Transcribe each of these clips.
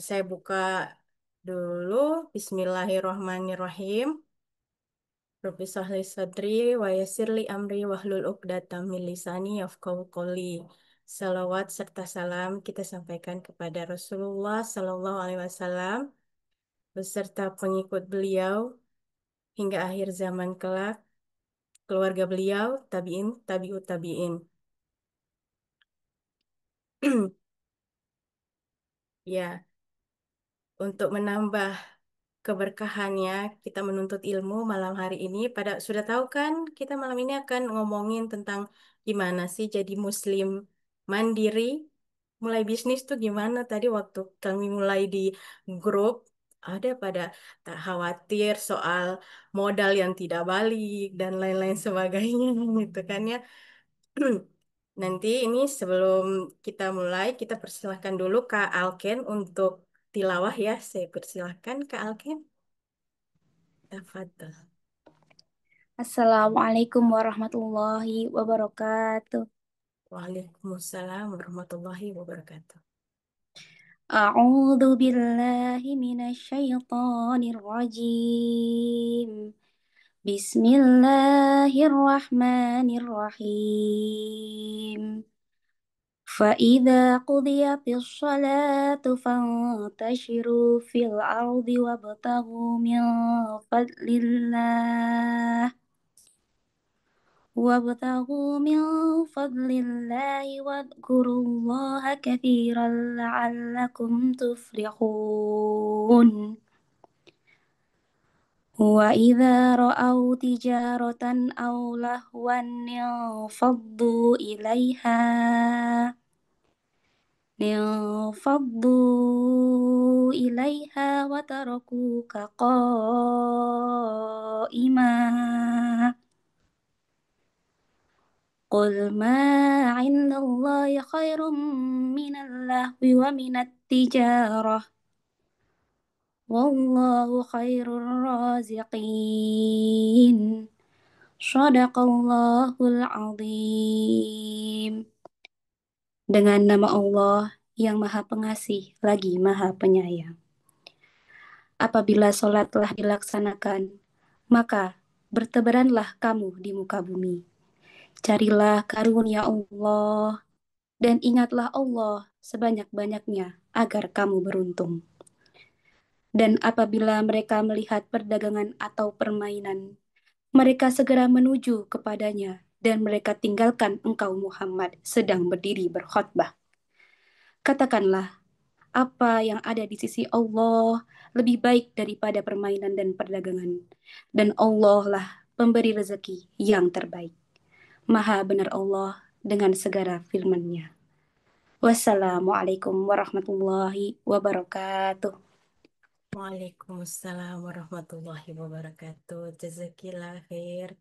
Saya buka dulu. Bismillahirrahmanirrahim. Rabbi sahli sadri wa yassirli amri wahlul uqdatam min lisani yafqahu qawli. Salawat serta salam kita sampaikan kepada Rasulullah Sallallahu Alaihi Wasallam beserta pengikut beliau hingga akhir zaman kelak, keluarga beliau, tabiin, tabiut tabiin. Ya, untuk menambah keberkahannya kita menuntut ilmu malam hari ini. Sudah tahu kan kita malam ini akan ngomongin tentang gimana sih jadi muslim mandiri, mulai bisnis tuh gimana. Tadi waktu kami mulai di grup ada pada tak khawatir soal modal yang tidak balik dan lain-lain sebagainya gitu kan ya. Nanti ini sebelum kita mulai, kita persilahkan dulu Kak Alken untuk tilawah ya. Saya persilahkan Kak Alken. Tafadhol. Assalamualaikum warahmatullahi wabarakatuh. Waalaikumsalam warahmatullahi wabarakatuh. A'udzu billahi minasyaitonir rajim. Bismillahirrahmanirrahim. فإذا قضيت الصلاة فانتشروا في الأرض وابتغوا من فضل الله وابتغوا من فضل الله واذكروا الله كثيرا لعلكم تفلحون وإذا رأوا تجارة أو لهوا انفضوا إليها وتركوك قائما قل ما عند الله خير من اللهو ومن التجارة والله خير الرازقين صدق الله العظيم. Dengan nama Allah yang Maha Pengasih lagi Maha Penyayang. Apabila sholat telah dilaksanakan, maka bertebaranlah kamu di muka bumi. Carilah karunia Allah dan ingatlah Allah sebanyak-banyaknya agar kamu beruntung. Dan apabila mereka melihat perdagangan atau permainan, mereka segera menuju kepadanya dan mereka tinggalkan engkau Muhammad sedang berdiri berkhutbah. Katakanlah, apa yang ada di sisi Allah lebih baik daripada permainan dan perdagangan. Dan Allah lah pemberi rezeki yang terbaik. Maha benar Allah dengan segala firman-Nya. Wassalamualaikum warahmatullahi wabarakatuh. Waalaikumsalam warahmatullahi wabarakatuh. Jazakillah khair.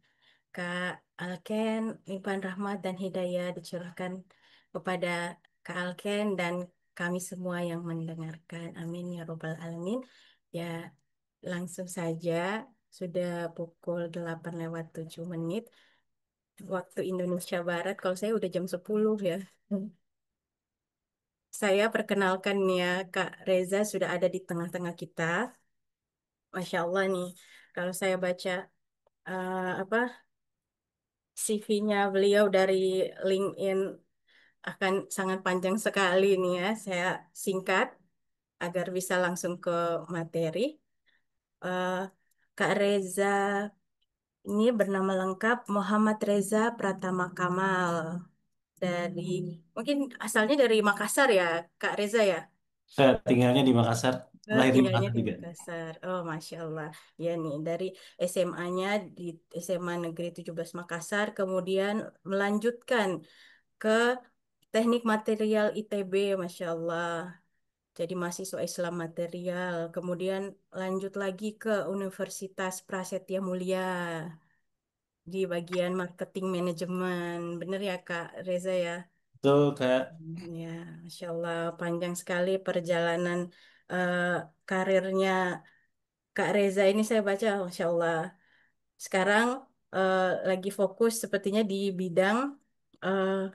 Kak Alken, limpahan rahmat dan hidayah dicurahkan kepada Kak Alken dan kami semua yang mendengarkan. Amin ya robbal alamin. Ya, langsung saja sudah pukul 8 lewat 7 menit waktu Indonesia Barat. Kalau saya udah jam 10 ya. Saya perkenalkan ya, Kak Reza sudah ada di tengah-tengah kita. Masya Allah nih, kalau saya baca apa CV-nya beliau dari LinkedIn akan sangat panjang sekali nih ya. Saya singkat agar bisa langsung ke materi. Eh, Kak Reza ini bernama lengkap Muhammad Reza Pratama Kamal dari mungkin asalnya dari Makassar ya, Kak Reza ya. Saya tinggalnya di Makassar, lahir di Tinggalnya Makassar di juga. Makassar. Oh, Masya Allah. Ya nih, dari SMA-nya di SMA Negeri 17 Makassar, kemudian melanjutkan ke Teknik Material ITB, Masya Allah. Jadi mahasiswa Islam material. Kemudian lanjut lagi ke Universitas Prasetya Mulia di bagian marketing manajemen. Bener ya, Kak Reza ya? Itu kayak Ya, Masya Allah, panjang sekali perjalanan eh, karirnya Kak Reza ini saya baca, Masya Allah. Sekarang lagi fokus sepertinya di bidang eh,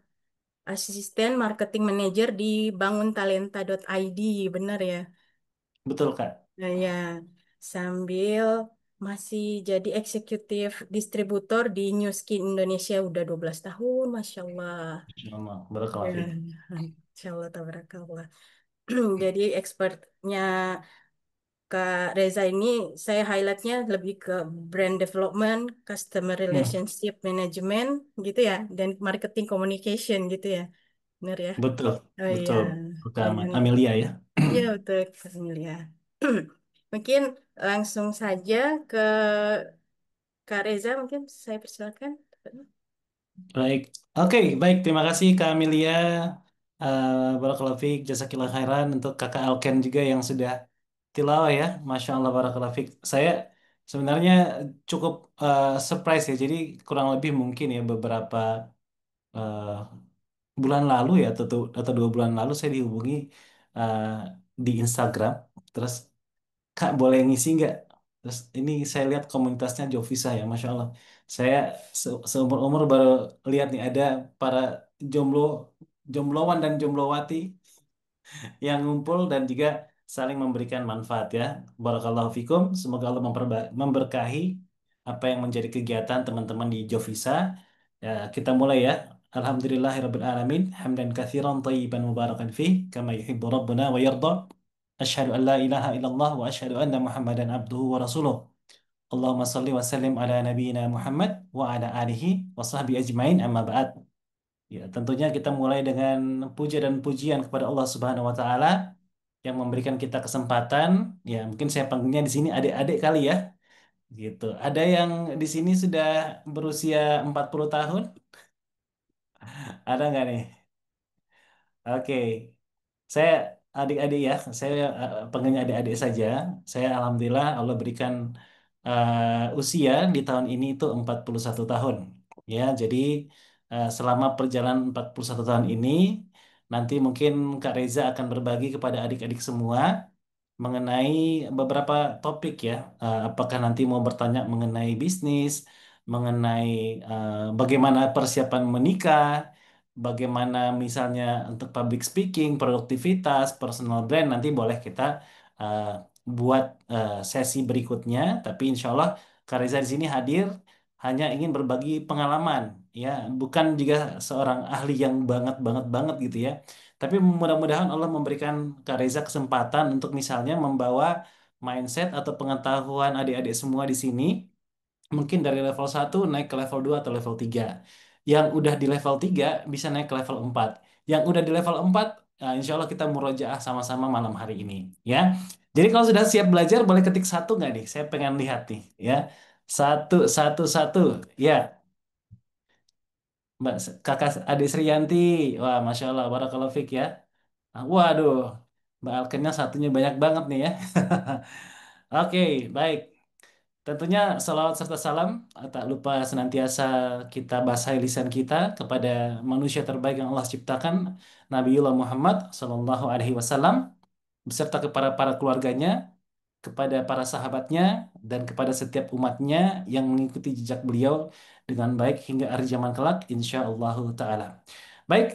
asisten marketing manager di banguntalenta.id, benar ya? Betul, Kak. Nah, ya, sambil masih jadi eksekutif distributor di New Skin Indonesia udah 12 tahun, Masya Allah. Insyaallah. Ya, Barakallahu fiik. Masya Allah, tabarakallah. Jadi expertnya Kak Reza ini saya highlightnya lebih ke brand development, customer Hmm, relationship management gitu ya, dan marketing communication gitu ya. Benar ya? betul. Oh iya, Betul. Kak dengan Amelia ya. iya betul Kak Emilia. Mungkin langsung saja ke Kak Reza, mungkin saya persilakan. Baik. Oke, baik. Terima kasih Kak Amelia. Barakallahu fiik, jazakillah khairan untuk Kakak Alken juga yang sudah tilawah ya. Masya Allah, barakallahu fiik. Saya sebenarnya cukup surprise ya. Jadi kurang lebih mungkin ya beberapa eh, bulan lalu ya atau 2 bulan lalu saya dihubungi eh, di Instagram. Terus Kak boleh ngisi nggak? Terus ini saya lihat komunitasnya Jovisa ya, Masya Allah. Saya seumur-umur baru lihat nih ada para jomblo, jomblowan dan jomblowati yang ngumpul dan juga saling memberikan manfaat ya. Barakallahu fikum. Semoga Allah memberkahi apa yang menjadi kegiatan teman-teman di Jovisa. Ya, kita mulai ya. Alhamdulillahirabbil alamin, hamdan katsiran thayyiban mubarakan fih kama yuhibbu rabbuna wa yarda. Asyhadu an la ilaha illallah wa asyhadu anna Muhammadan abduhu wa rasuluh. Allahumma salli wa sallim ala nabiyyina Muhammad wa ala alihi wa sahbihi ajmain amma ba'd. Ya, tentunya kita mulai dengan puja dan pujian kepada Allah Subhanahu wa taala yang memberikan kita kesempatan. Ya, mungkin saya panggilnya di sini adik-adik kali ya, gitu. Ada yang di sini sudah berusia 40 tahun? Ada nggak nih? Oke. Saya adik-adik ya, saya panggilnya adik-adik saja. Saya alhamdulillah Allah berikan usia di tahun ini itu 41 tahun. Ya, jadi selama perjalanan 41 tahun ini nanti mungkin Kak Reza akan berbagi kepada adik-adik semua mengenai beberapa topik ya. Apakah nanti mau bertanya mengenai bisnis, mengenai bagaimana persiapan menikah, bagaimana misalnya untuk public speaking, produktivitas, personal brand, nanti boleh kita uh, buat sesi berikutnya. Tapi insya Allah Kak Reza di sini hadir hanya ingin berbagi pengalaman, ya, bukan juga seorang ahli yang banget banget banget gitu ya. Tapi mudah-mudahan Allah memberikan Kak Reza kesempatan untuk misalnya membawa mindset atau pengetahuan adik-adik semua di sini mungkin dari level 1 naik ke level 2 atau level 3. Yang udah di level 3 bisa naik ke level 4. Yang udah di level 4, nah, insya Allah kita murojaah sama-sama malam hari ini. Ya. Jadi kalau sudah siap belajar, boleh ketik satu nggak nih? Saya pengen lihat nih. Ya. Satu, satu, satu. Ya, Mbak, kakak adik Sriyanti. Wah, Masya Allah, Barakallahu Fik ya. Ah, waduh, Mbak Alkennya satunya banyak banget nih ya. Oke, baik. Tentunya salawat serta salam tak lupa senantiasa kita basahi lisan kita kepada manusia terbaik yang Allah ciptakan, Nabiullah Muhammad Sallallahu Alaihi Wasallam, beserta kepada para keluarganya, kepada para sahabatnya, dan kepada setiap umatnya yang mengikuti jejak beliau dengan baik hingga akhir zaman kelak, insya Allah Ta'ala. Baik,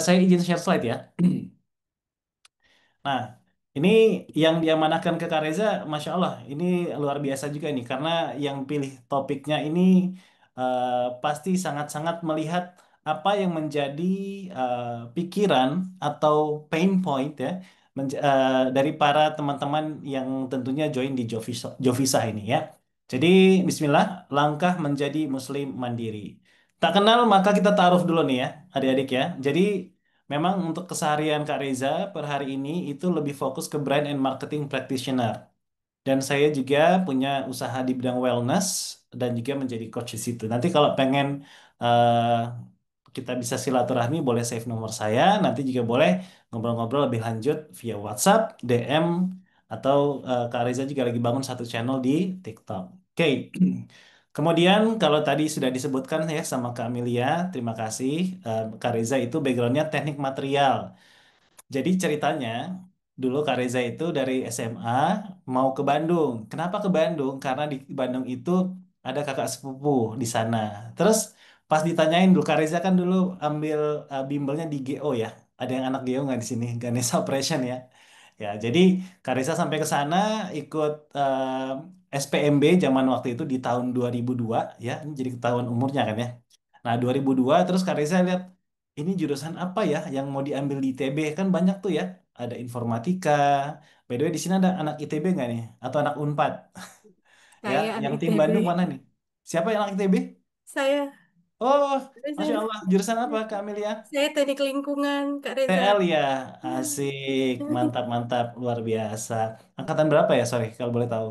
saya izin share slide ya. Nah, ini yang diamanahkan ke Kareza, Masya Allah, ini luar biasa juga nih, karena yang pilih topiknya ini eh, pasti sangat-sangat melihat apa yang menjadi eh, pikiran atau pain point ya dari para teman-teman yang tentunya join di Jovisa ini ya. Jadi, Bismillah, langkah menjadi Muslim mandiri. Tak kenal maka kita taruh dulu nih ya, adik-adik ya. Jadi memang untuk keseharian Kak Reza per hari ini itu lebih fokus ke brand and marketing practitioner. Dan saya juga punya usaha di bidang wellness dan juga menjadi coach di situ. Nanti kalau pengen eh, kita bisa silaturahmi, boleh save nomor saya. Nanti juga boleh ngobrol-ngobrol lebih lanjut via WhatsApp, DM, atau Kak Reza juga lagi bangun satu channel di TikTok. Oke. Kemudian kalau tadi sudah disebutkan ya sama Kak Amelia, terima kasih. Kak Reza itu backgroundnya teknik material. Jadi ceritanya dulu Kak Reza itu dari SMA mau ke Bandung. Kenapa ke Bandung? Karena di Bandung itu ada kakak sepupu di sana. Terus pas ditanyain dulu, Kak Reza kan dulu ambil bimbelnya di GO ya. Ada yang anak GO nggak di sini? Ganesha Operation ya. Ya, jadi Kak Reza sampai ke sana ikut SPMB zaman waktu itu di tahun 2002 ya. Ini jadi ketahuan umurnya kan ya. Nah, 2002 terus Kak Reza lihat ini jurusan apa ya yang mau diambil di ITB kan banyak tuh ya. Ada informatika. By the way, di sini ada anak ITB nggak nih? Atau anak Unpad? Ya, Saya anak yang tim ITB. Bandung mana nih? Siapa yang anak ITB? Saya, Oh, Masya saya, Allah. Jurusan apa, Kak Amelia? saya teknik lingkungan, Kak Reza. TL ya. Asik. Mantap, mantap. Luar biasa. Angkatan berapa ya? Sorry, kalau boleh tahu.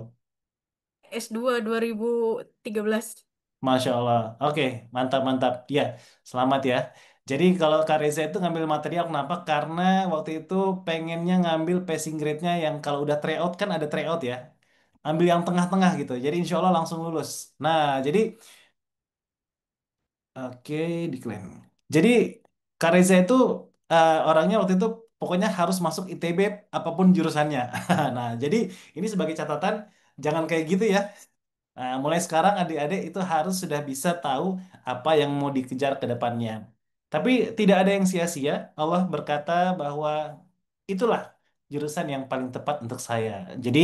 S2 2013. Masya Allah. Oke, mantap, mantap. Ya, selamat ya. Jadi kalau Kak Reza itu ngambil material, kenapa? Karena waktu itu pengennya ngambil passing grade-nya yang kalau udah tryout kan ada tryout ya. Ambil yang tengah-tengah gitu. Jadi insya Allah langsung lulus. Nah, jadi oke, diklaim. Jadi Kak Reza itu orangnya waktu itu pokoknya harus masuk ITB apapun jurusannya. Nah, jadi ini sebagai catatan, jangan kayak gitu ya. Nah, mulai sekarang adik-adik itu harus sudah bisa tahu apa yang mau dikejar ke depannya. Tapi tidak ada yang sia-sia. Allah berkata bahwa itulah jurusan yang paling tepat untuk saya. Jadi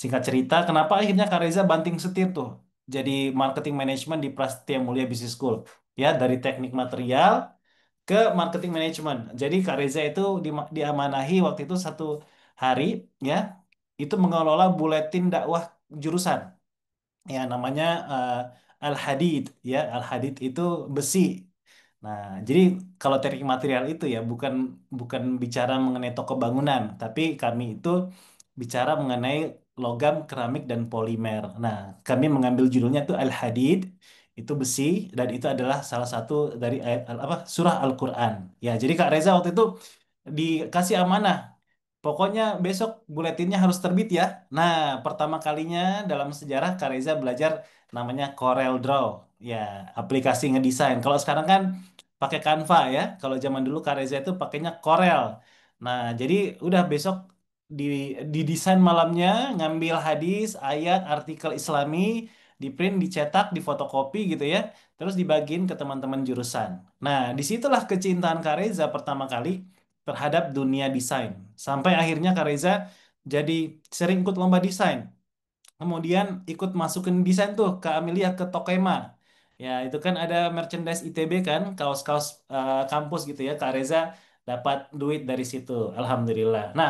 singkat cerita, kenapa akhirnya Kak Reza banting setir tuh jadi marketing management di Prasetya Mulia Business School. Ya, dari teknik material ke marketing management. Jadi Kak Reza itu diamanahi waktu itu satu hari ya, itu mengelola buletin dakwah jurusan ya namanya Al-Hadid ya Al-Hadid itu besi. Nah, jadi kalau teknik material itu ya bukan bukan bicara mengenai toko bangunan, tapi kami itu bicara mengenai logam, keramik dan polimer. Nah, kami mengambil judulnya itu Al-Hadid, itu besi dan itu adalah salah satu dari ayat apa surah Al-Qur'an. Ya, jadi Kak Reza waktu itu dikasih amanah. Pokoknya besok buletinnya harus terbit ya. Nah, pertama kalinya dalam sejarah Kak Reza belajar namanya Corel Draw. Ya, aplikasi ngedesain. Kalau sekarang kan pakai Canva ya. Kalau zaman dulu Kak Reza itu pakainya Corel. Nah, jadi udah besok di didesain malamnya, ngambil hadis, ayat, artikel Islami, di print, dicetak, difotokopi gitu ya. Terus dibagiin ke teman-teman jurusan. Nah, disitulah kecintaan Kak Reza pertama kali terhadap dunia desain. Sampai akhirnya Kak Reza jadi sering ikut lomba desain. Kemudian ikut masukin desain tuh ke Amelia ke Tokema. Ya, itu kan ada merchandise ITB kan, kaos-kaos kampus gitu ya. Kak Reza dapat duit dari situ. Alhamdulillah. Nah,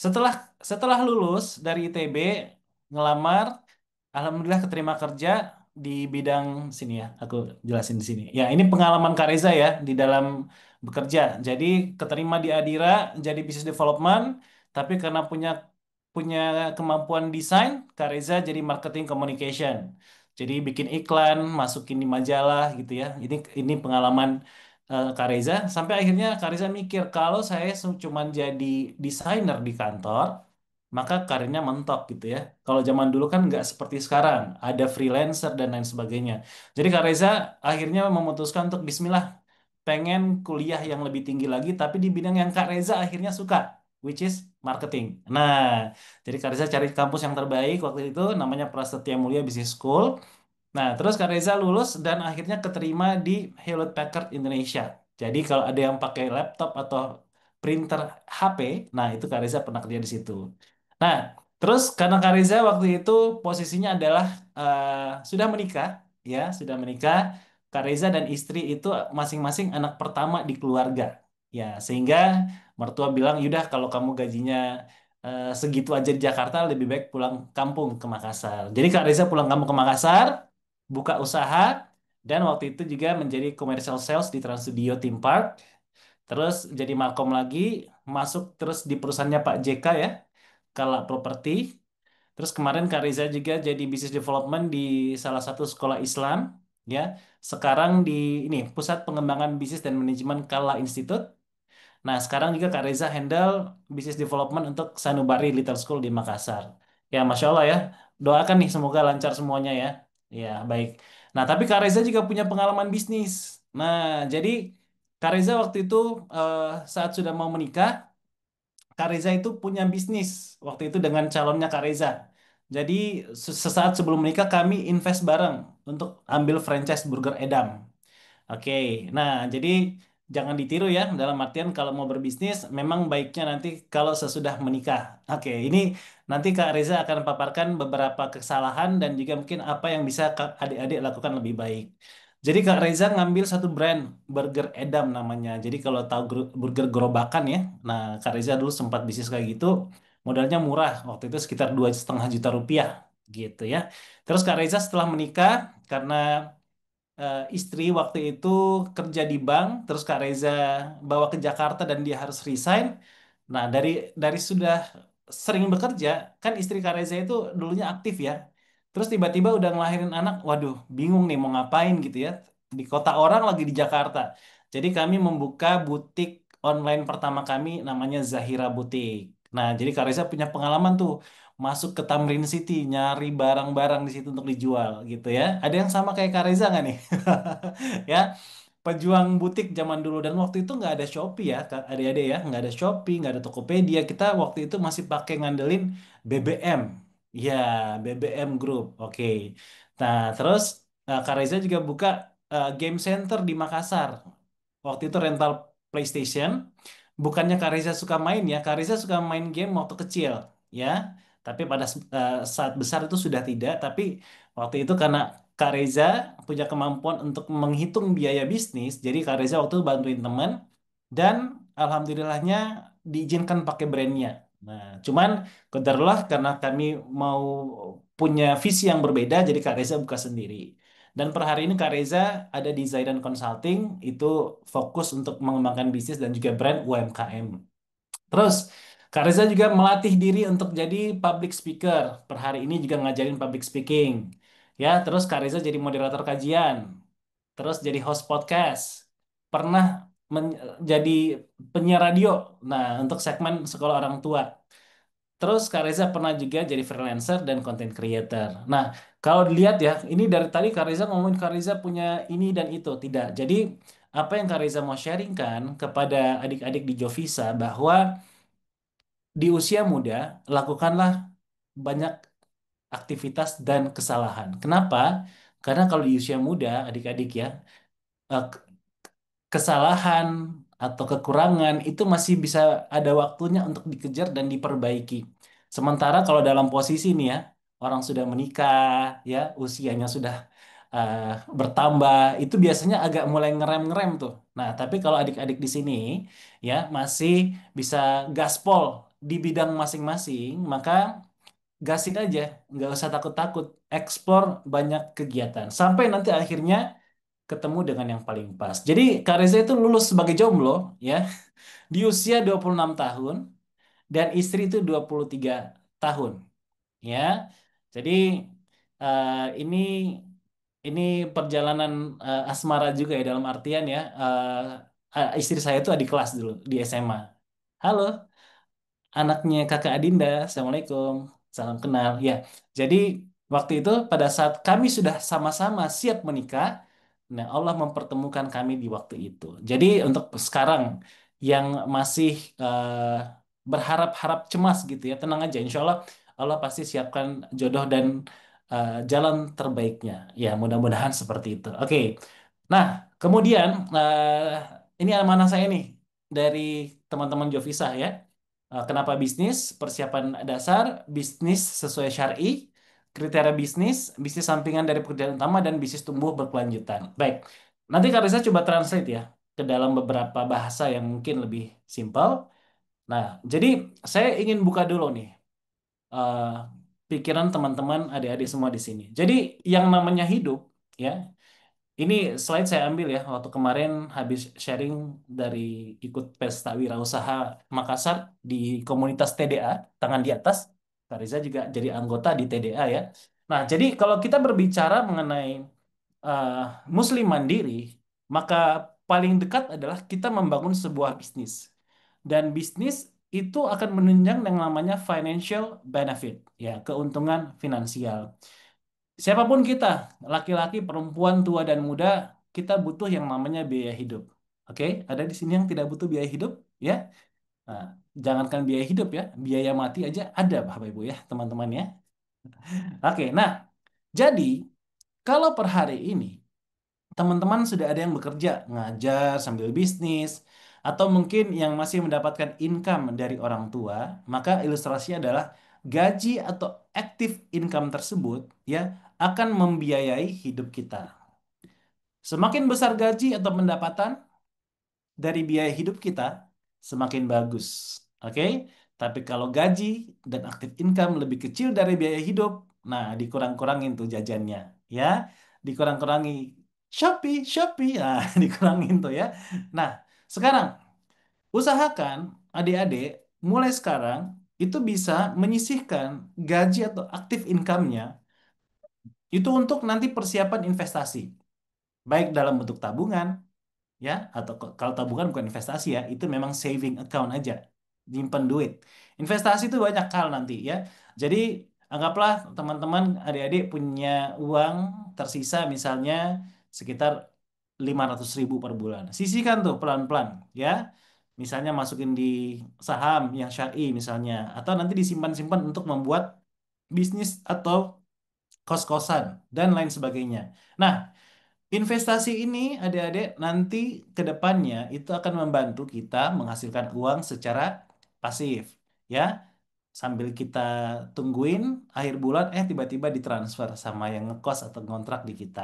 setelah setelah lulus dari ITB, ngelamar, alhamdulillah keterima kerja di bidang sini ya. Aku jelasin di sini. Ya, ini pengalaman Kak Reza ya di dalam bekerja. Jadi keterima di Adira jadi business development, tapi karena punya punya kemampuan desain, Kak Reza jadi marketing communication. Jadi bikin iklan, masukin di majalah gitu ya. Ini pengalaman Kak Reza. Sampai akhirnya Kak Reza mikir kalau saya cuman jadi desainer di kantor, maka karirnya mentok gitu ya. Kalau zaman dulu kan nggak seperti sekarang, ada freelancer dan lain sebagainya. Jadi Kak Reza akhirnya memutuskan untuk Bismillah, pengen kuliah yang lebih tinggi lagi, tapi di bidang yang Kak Reza akhirnya suka, which is marketing. Nah, jadi Kak Reza cari kampus yang terbaik waktu itu, namanya Prasetya Mulia Business School. Nah, terus Kak Reza lulus dan akhirnya keterima di Hewlett Packard Indonesia. Jadi kalau ada yang pakai laptop atau printer HP, nah itu Kak Reza pernah kerja di situ. Nah, terus karena Kak Reza waktu itu posisinya adalah sudah menikah, ya sudah menikah. Kak Reza dan istri itu masing-masing anak pertama di keluarga, ya sehingga mertua bilang, yaudah kalau kamu gajinya segitu aja di Jakarta, lebih baik pulang kampung ke Makassar. Jadi Kak Reza pulang kampung ke Makassar, buka usaha, dan waktu itu juga menjadi commercial sales di Trans Studio Theme Park. Terus jadi Markom lagi, masuk terus di perusahaannya Pak JK ya, Kala Property. Terus kemarin Kak Riza juga jadi Business Development di salah satu sekolah Islam, ya. Sekarang di ini Pusat Pengembangan Bisnis dan Manajemen Kala Institute. Nah, sekarang juga Kak Reza handle Business Development untuk Sanubari Little School di Makassar. Ya, Masya Allah ya. Doakan nih semoga lancar semuanya ya. Ya, baik. Nah, tapi Kak Reza juga punya pengalaman bisnis. Nah, jadi Kak Reza waktu itu eh, saat sudah mau menikah, Kak Reza itu punya bisnis waktu itu dengan calonnya Kak Reza. Jadi sesaat sebelum menikah kami invest bareng untuk ambil franchise Burger Edam. Oke, nah jadi jangan ditiru ya dalam artian kalau mau berbisnis memang baiknya nanti kalau sesudah menikah. Oke, ini nanti Kak Reza akan paparkan beberapa kesalahan dan juga mungkin apa yang bisa Kak adik-adik lakukan lebih baik. Jadi Kak Reza ngambil satu brand burger Edam namanya. Jadi kalau tahu burger gerobakan ya, nah Kak Reza dulu sempat bisnis kayak gitu, modalnya murah waktu itu sekitar 2,5 juta rupiah gitu ya. Terus Kak Reza setelah menikah karena istri waktu itu kerja di bank, terus Kak Reza bawa ke Jakarta dan dia harus resign. Nah, dari sudah sering bekerja, kan istri Kak Reza itu dulunya aktif ya. Terus tiba-tiba udah ngelahirin anak, waduh, bingung nih mau ngapain gitu ya. Di kota orang lagi di Jakarta. Jadi kami membuka butik online pertama kami namanya Zahira Butik. Nah, jadi Kak Reza punya pengalaman tuh masuk ke Tamrin City nyari barang-barang di situ untuk dijual gitu ya. Ada yang sama kayak Kak Reza nggak nih? Ya, pejuang butik zaman dulu dan waktu itu nggak ada Shopee ya, Kak adik-adik ya, nggak ada Shopee, nggak ada Tokopedia. Kita waktu itu masih pakai ngandelin BBM. Ya, BBM Group. Oke. Nah, terus Kak Reza juga buka game center di Makassar. Waktu itu rental PlayStation. Bukannya Kak Reza suka main ya, Kak Reza suka main game waktu kecil ya. Tapi pada saat besar itu sudah tidak. Tapi waktu itu karena Kak Reza punya kemampuan untuk menghitung biaya bisnis, jadi Kak Reza waktu itu bantuin teman dan alhamdulillahnya diizinkan pakai brandnya. Nah, cuman qadarullah karena kami mau punya visi yang berbeda, jadi Kak Reza buka sendiri. Dan per hari ini Kak Reza ada di Zaidan Consulting, itu fokus untuk mengembangkan bisnis dan juga brand UMKM. Terus, Kak Reza juga melatih diri untuk jadi public speaker. Per hari ini juga ngajarin public speaking. Ya, terus Kak Reza jadi moderator kajian. Terus jadi host podcast. Pernah jadi penyiar radio. Nah, untuk segmen sekolah orang tua. Terus Kak Reza pernah juga jadi freelancer dan content creator. Nah, kalau dilihat ya, ini dari tadi Kak Reza ngomongin Kak Reza punya ini dan itu. Tidak. Jadi, apa yang Kak Reza mau sharingkan kepada adik-adik di Jovisa bahwa di usia muda, lakukanlah banyak aktivitas dan kesalahan. Kenapa? Karena kalau di usia muda, adik-adik ya, eh, kesalahan atau kekurangan itu masih bisa ada waktunya untuk dikejar dan diperbaiki. Sementara kalau dalam posisi nih ya, orang sudah menikah, ya, usianya sudah eh, bertambah, itu biasanya agak mulai ngerem-ngerem tuh. Nah, tapi kalau adik-adik di sini ya masih bisa gaspol di bidang masing-masing, maka gasin aja, nggak usah takut-takut, explore banyak kegiatan sampai nanti akhirnya ketemu dengan yang paling pas. Jadi Kak Reza itu lulus sebagai jomblo ya di usia 26 tahun dan istri itu 23 tahun ya. Jadi eh, ini ini perjalanan asmara juga ya dalam artian ya istri saya itu adik kelas dulu di SMA. Halo, anaknya kakak Adinda. Assalamualaikum. Salam kenal. Ya, jadi waktu itu pada saat kami sudah sama-sama siap menikah, nah Allah mempertemukan kami di waktu itu. Jadi untuk sekarang yang masih berharap-harap cemas gitu ya, tenang aja. Insya Allah Allah pasti siapkan jodoh dan jalan terbaiknya. Ya, mudah-mudahan seperti itu. Oke. Nah, kemudian ini amanah saya nih dari teman-teman Jovisa ya. Kenapa bisnis? Persiapan dasar, bisnis sesuai syar'i, kriteria bisnis, bisnis sampingan dari pekerjaan utama, dan bisnis tumbuh berkelanjutan. Baik, nanti Kak Reza coba translate ya ke dalam beberapa bahasa yang mungkin lebih simpel. Nah, jadi saya ingin buka dulu nih eh, pikiran teman-teman adik-adik semua di sini. Jadi yang namanya hidup ya ini slide saya ambil ya waktu kemarin habis sharing dari ikut Pesta Wirausaha Makassar di komunitas TDA, tangan di atas. Kak Riza juga jadi anggota di TDA ya. Nah, jadi kalau kita berbicara mengenai eh, Muslim mandiri, maka paling dekat adalah kita membangun sebuah bisnis. Dan bisnis itu akan menunjang yang namanya financial benefit, ya, keuntungan finansial. Siapapun kita, laki-laki, perempuan, tua dan muda, kita butuh yang namanya biaya hidup. Oke, ada di sini yang tidak butuh biaya hidup, ya. Nah, jangankan biaya hidup ya, biaya mati aja ada, Bapak Ibu ya, teman-teman ya. Oke, nah, jadi kalau per hari ini teman-teman sudah ada yang bekerja, ngajar sambil bisnis, atau mungkin yang masih mendapatkan income dari orang tua, maka ilustrasinya adalah gaji atau active income tersebut ya akan membiayai hidup kita. Semakin besar gaji atau pendapatan dari biaya hidup kita, semakin bagus. Oke? Tapi kalau gaji dan active income lebih kecil dari biaya hidup, nah dikurang-kurangin tuh jajannya, ya. Dikurang-kurangi Shopee, Shopee, nah dikurangin tuh ya. Nah, sekarang usahakan adik-adik mulai sekarang itu bisa menyisihkan gaji atau active income-nya itu untuk nanti persiapan investasi, baik dalam bentuk tabungan ya atau kalau tabungan bukan investasi ya itu memang saving account aja nyimpen duit. Investasi itu banyak hal nanti ya, jadi anggaplah teman-teman adik-adik punya uang tersisa misalnya sekitar 500.000 per bulan, sisihkan tuh pelan-pelan ya, misalnya masukin di saham yang syar'i misalnya, atau nanti disimpan-simpan untuk membuat bisnis atau kos-kosan dan lain sebagainya. Nah, investasi ini adik-adik nanti ke depannya itu akan membantu kita menghasilkan uang secara pasif ya. Sambil kita tungguin akhir bulan tiba-tiba ditransfer sama yang ngekos atau ngontrak di kita.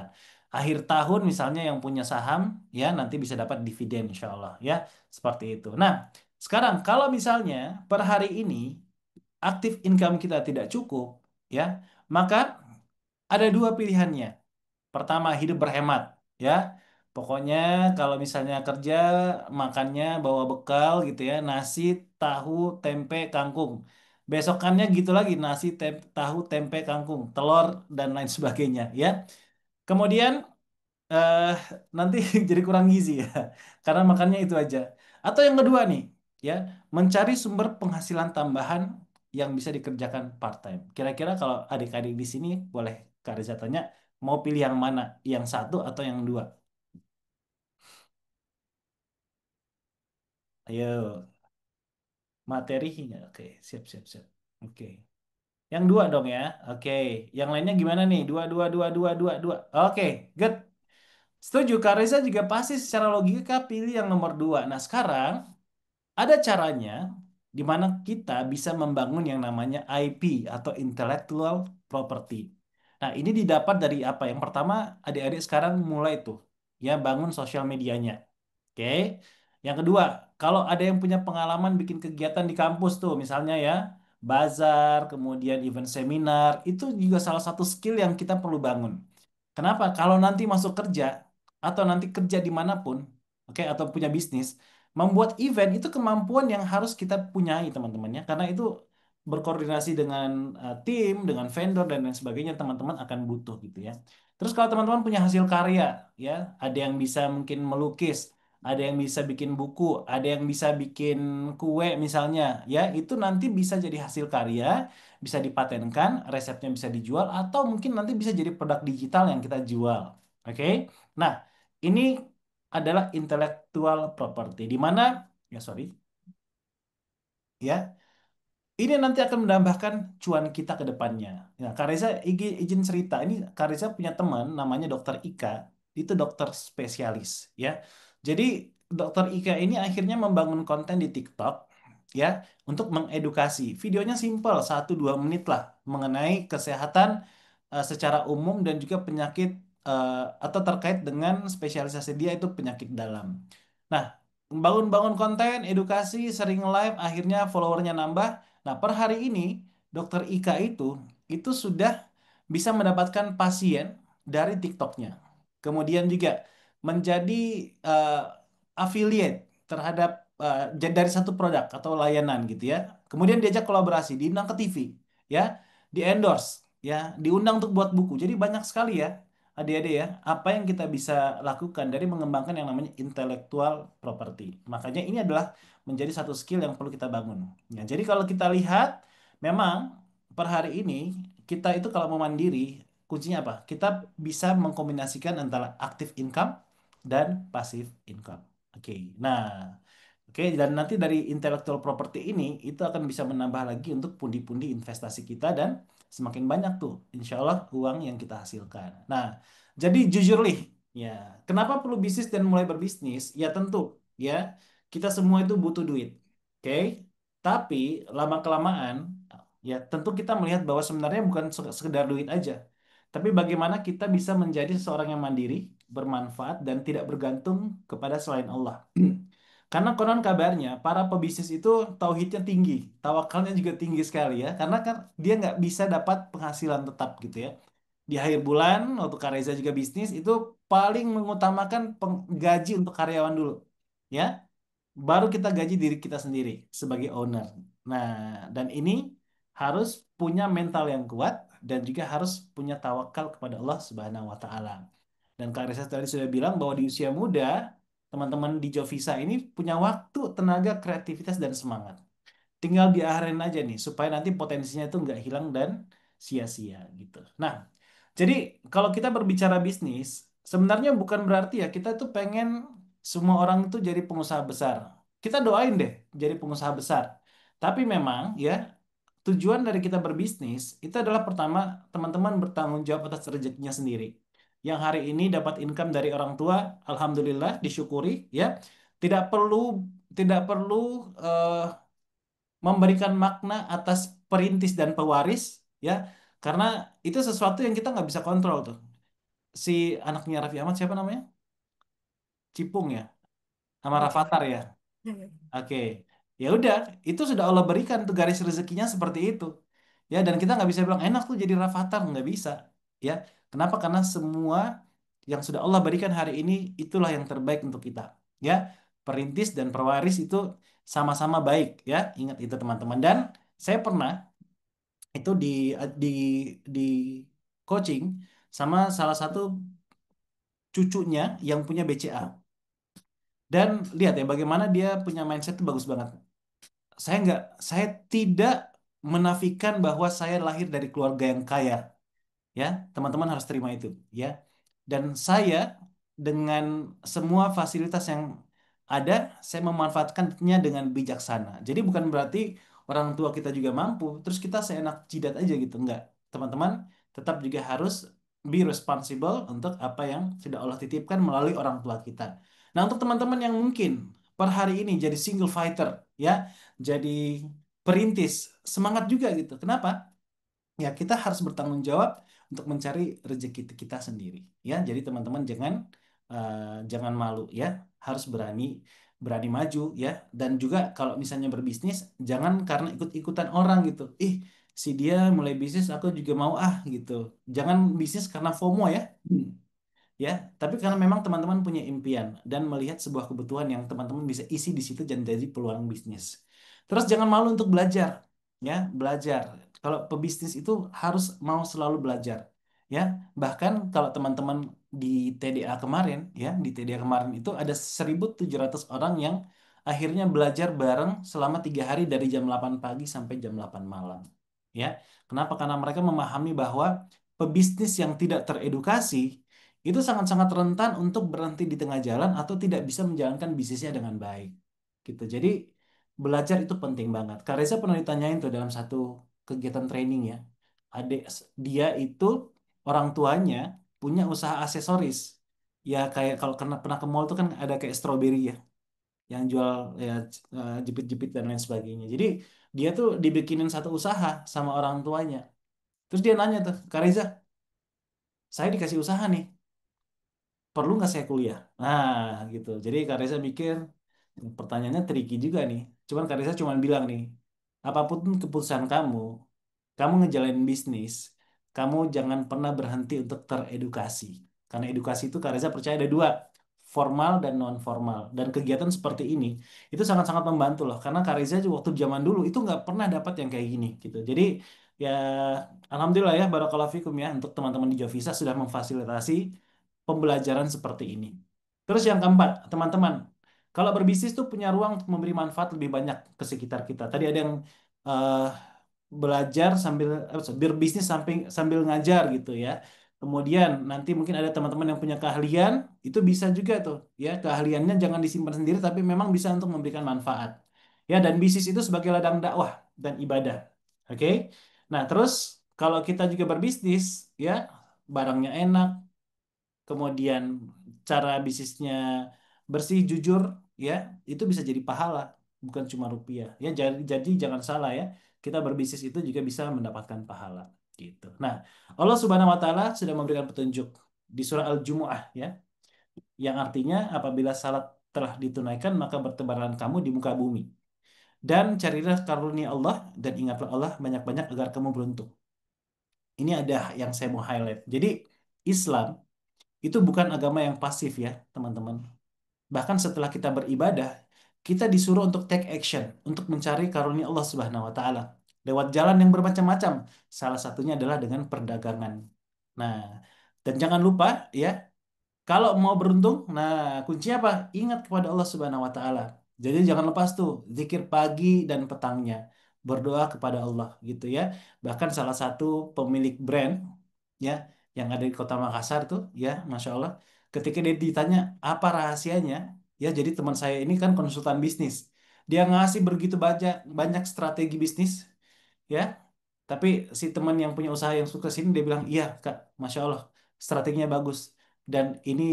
Akhir tahun misalnya yang punya saham ya nanti bisa dapat dividen insya Allah ya. Seperti itu. Nah, sekarang kalau misalnya per hari ini aktif income kita tidak cukup ya, maka ada dua pilihannya. Pertama, hidup berhemat, ya. Pokoknya kalau misalnya kerja makannya bawa bekal gitu ya, nasi, tahu, tempe, kangkung. Besokannya gitu lagi, nasi, tahu, tempe, kangkung, telur dan lain sebagainya, ya. Kemudian eh, nanti jadi kurang gizi ya, karena makannya itu aja. Atau yang kedua nih, ya, mencari sumber penghasilan tambahan yang bisa dikerjakan part-time. Kira-kira kalau adik-adik di sini boleh Kak Reza tanya, mau pilih yang mana? Yang satu atau yang dua? Ayo, materinya. Oke, siap, siap, siap. Oke. Yang dua dong ya. Oke. Yang lainnya gimana nih? Dua, dua, dua, dua, dua, dua. Oke, good. Setuju, Kak Reza juga pasti secara logika pilih yang nomor dua. Nah, sekarang ada caranya di mana kita bisa membangun yang namanya IP atau intellectual property. Nah, ini didapat dari apa? Yang pertama, adik-adik sekarang mulai tuh ya bangun sosial medianya. Oke. Yang kedua, kalau ada yang punya pengalaman bikin kegiatan di kampus tuh, misalnya ya, bazar, kemudian event seminar, itu juga salah satu skill yang kita perlu bangun. Kenapa? Kalau nanti masuk kerja atau nanti kerja dimanapun, oke, atau punya bisnis, membuat event itu kemampuan yang harus kita punyai teman-temannya, karena itu berkoordinasi dengan tim, dengan vendor dan lain sebagainya, teman-teman akan butuh gitu ya. Terus kalau teman-teman punya hasil karya, ya, ada yang bisa mungkin melukis, ada yang bisa bikin buku, ada yang bisa bikin kue misalnya, ya, itu nanti bisa jadi hasil karya, bisa dipatenkan, resepnya bisa dijual, atau mungkin nanti bisa jadi produk digital yang kita jual. Oke? Nah, ini adalah intellectual property, di mana, ya sorry, ya, ini nanti akan menambahkan cuan kita ke depannya. Ya, Kak Reza izin cerita. Ini Kak Reza punya teman namanya Dokter Ika. Itu dokter spesialis, ya. Jadi Dokter Ika ini akhirnya membangun konten di TikTok, ya, untuk mengedukasi. Videonya simpel, 1-2 menit lah, mengenai kesehatan secara umum dan juga penyakit eh, atau terkait dengan spesialisasi dia itu penyakit dalam. Nah, bangun-bangun konten, edukasi, sering live, akhirnya followernya nambah. Nah, per hari ini Dokter Ika itu sudah bisa mendapatkan pasien dari TikToknya. Kemudian juga menjadi eh, affiliate terhadap dari satu produk atau layanan gitu ya. Kemudian diajak kolaborasi, diundang ke TV, ya, di endorse, ya, diundang untuk buat buku. Jadi banyak sekali ya, adik-adik ya, apa yang kita bisa lakukan dari mengembangkan yang namanya intellectual property. Makanya ini adalah menjadi satu skill yang perlu kita bangun. Ya, jadi kalau kita lihat, memang per hari ini kita itu kalau mau mandiri, kuncinya apa? Kita bisa mengkombinasikan antara active income dan passive income. Oke, nah, oke, dan nanti dari intellectual property ini itu akan bisa menambah lagi untuk pundi-pundi investasi kita dan semakin banyak tuh, insya Allah uang yang kita hasilkan. Nah, jadi jujur nih, Ya, kenapa perlu bisnis dan mulai berbisnis? Ya tentu, ya kita semua itu butuh duit, oke? Tapi lama-kelamaan, ya tentu kita melihat bahwa sebenarnya bukan sekedar duit aja, tapi bagaimana kita bisa menjadi seseorang yang mandiri, bermanfaat dan tidak bergantung kepada selain Allah. Karena konon kabarnya para pebisnis itu tauhidnya tinggi, tawakalnya juga tinggi sekali ya, karena kan dia nggak bisa dapat penghasilan tetap gitu ya di akhir bulan waktu Kak Reza juga bisnis itu paling mengutamakan gaji untuk karyawan dulu ya baru kita gaji diri kita sendiri sebagai owner. Nah, dan ini harus punya mental yang kuat dan juga harus punya tawakal kepada Allah Subhanahu wa taala. Dan Kak Reza tadi sudah bilang bahwa di usia muda teman-teman di Jovisa ini punya waktu, tenaga, kreativitas dan semangat. Tinggal diarahin aja nih supaya nanti potensinya itu nggak hilang dan sia-sia gitu. Nah, jadi kalau kita berbicara bisnis, sebenarnya bukan berarti ya kita tuh pengen semua orang itu jadi pengusaha besar. Kita doain deh jadi pengusaha besar. Tapi memang ya tujuan dari kita berbisnis itu adalah pertama teman-teman bertanggung jawab atas rezekinya sendiri. Yang hari ini dapat income dari orang tua, alhamdulillah disyukuri ya. Tidak perlu tidak perlu eh, memberikan makna atas perintis dan pewaris ya karena itu sesuatu yang kita nggak bisa kontrol tuh si anaknya Raffi Ahmad siapa namanya Cipung ya sama Rafathar ya oke ya udah itu sudah Allah berikan tuh garis rezekinya seperti itu ya dan kita nggak bisa bilang enak tuh jadi Rafathar nggak bisa ya kenapa karena semua yang sudah Allah berikan hari ini itulah yang terbaik untuk kita ya perintis dan pewaris itu sama-sama baik ya ingat itu teman-teman dan saya pernah itu di di coaching sama salah satu cucunya yang punya BCA dan lihat ya bagaimana dia punya mindset itu bagus banget. Saya tidak menafikan bahwa saya lahir dari keluarga yang kaya, ya teman-teman harus terima itu, ya. Dan saya dengan semua fasilitas yang ada, saya memanfaatkannya dengan bijaksana. Jadi bukan berarti orang tua kita juga mampu, terus kita seenak jidat aja gitu, enggak. Teman-teman tetap juga harus be responsible untuk apa yang sudah Allah titipkan melalui orang tua kita. Nah, untuk teman-teman yang mungkin per hari ini jadi single fighter, ya, jadi perintis, semangat juga gitu. Kenapa? Ya kita harus bertanggung jawab untuk mencari rezeki kita sendiri ya jadi teman-teman jangan malu ya harus berani berani maju ya dan juga kalau misalnya berbisnis jangan karena ikut-ikutan orang gitu ih si dia mulai bisnis aku juga mau ah gitu jangan bisnis karena FOMO ya. Ya, tapi karena memang teman-teman punya impian dan melihat sebuah kebutuhan yang teman-teman bisa isi di situ dan jadi peluang bisnis. Terus jangan malu untuk belajar, ya, belajar. Kalau pebisnis itu harus mau selalu belajar, ya. Bahkan kalau teman-teman di TDA kemarin, ya, di TDA kemarin itu ada 1.700 orang yang akhirnya belajar bareng selama 3 hari dari jam 8 pagi sampai jam 8 malam. Ya, kenapa? Karena mereka memahami bahwa pebisnis yang tidak teredukasi itu sangat-sangat rentan untuk berhenti di tengah jalan atau tidak bisa menjalankan bisnisnya dengan baik. Gitu. Jadi belajar itu penting banget. Kak Reza pernah ditanyain tuh dalam satu kegiatan training ya. Adik dia itu orang tuanya punya usaha aksesoris. Ya kayak kalau pernah ke mall tuh kan ada kayak stroberi ya yang jual ya jepit-jepit dan lain sebagainya. Jadi dia tuh dibikinin satu usaha sama orang tuanya. Terus dia nanya tuh, Kak Reza, saya dikasih usaha nih perlu nggak saya kuliah? Nah, gitu. Jadi Kak Reza mikir, pertanyaannya tricky juga nih. Cuman Kak Reza cuma bilang nih, apapun keputusan kamu, kamu ngejalanin bisnis, kamu jangan pernah berhenti untuk teredukasi. Karena edukasi itu Kak Reza percaya ada dua, formal dan non formal. Dan kegiatan seperti ini itu sangat-sangat membantu loh. Karena Kak Reza juga waktu zaman dulu itu nggak pernah dapat yang kayak gini gitu. Jadi ya alhamdulillah ya barakallahu fikum ya untuk teman-teman di Jovisa sudah memfasilitasi pembelajaran seperti ini. Terus yang keempat, teman-teman, kalau berbisnis tuh punya ruang untuk memberi manfaat lebih banyak ke sekitar kita. Tadi ada yang eh, belajar sambil berbisnis sambil sambil ngajar gitu ya. Kemudian nanti mungkin ada teman-teman yang punya keahlian, itu bisa juga tuh ya. Keahliannya jangan disimpan sendiri tapi memang bisa untuk memberikan manfaat. Ya, dan bisnis itu sebagai ladang dakwah dan ibadah. Oke. Nah, terus kalau kita juga berbisnis ya, barangnya enak, kemudian cara bisnisnya bersih, jujur, ya, itu bisa jadi pahala, bukan cuma rupiah. Ya, jadi jangan salah ya. Kita berbisnis itu juga bisa mendapatkan pahala gitu. Nah, Allah Subhanahu wa taala sudah memberikan petunjuk di surah Al-Jumu'ah ya, yang artinya apabila salat telah ditunaikan maka bertebaran kamu di muka bumi dan carilah karunia Allah dan ingatlah Allah banyak-banyak agar kamu beruntung. Ini ada yang saya mau highlight. Jadi Islam itu bukan agama yang pasif ya, teman-teman. Bahkan setelah kita beribadah, kita disuruh untuk take action, untuk mencari karunia Allah Subhanahu wa taala lewat jalan yang bermacam-macam. Salah satunya adalah dengan perdagangan. Nah, dan jangan lupa ya, kalau mau beruntung, nah kuncinya apa? Ingat kepada Allah Subhanahu wa taala. Jadi jangan lepas tuh zikir pagi dan petangnya, berdoa kepada Allah gitu ya. Bahkan salah satu pemilik brand ya yang ada di Kota Makassar tuh ya, Masya Allah, ketika dia ditanya apa rahasianya, ya jadi teman saya ini kan konsultan bisnis. Dia ngasih begitu banyak banyak strategi bisnis ya. Tapi si teman yang punya usaha yang sukses ini dia bilang, iya Kak, Masya Allah, strateginya bagus. Dan ini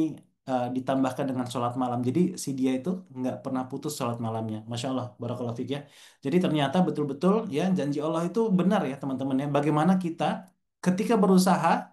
ditambahkan dengan sholat malam. Jadi si dia itu nggak pernah putus sholat malamnya. Masya Allah, barakallahu fiik ya. Jadi ternyata betul-betul ya janji Allah itu benar ya teman-teman ya. Bagaimana kita ketika berusaha,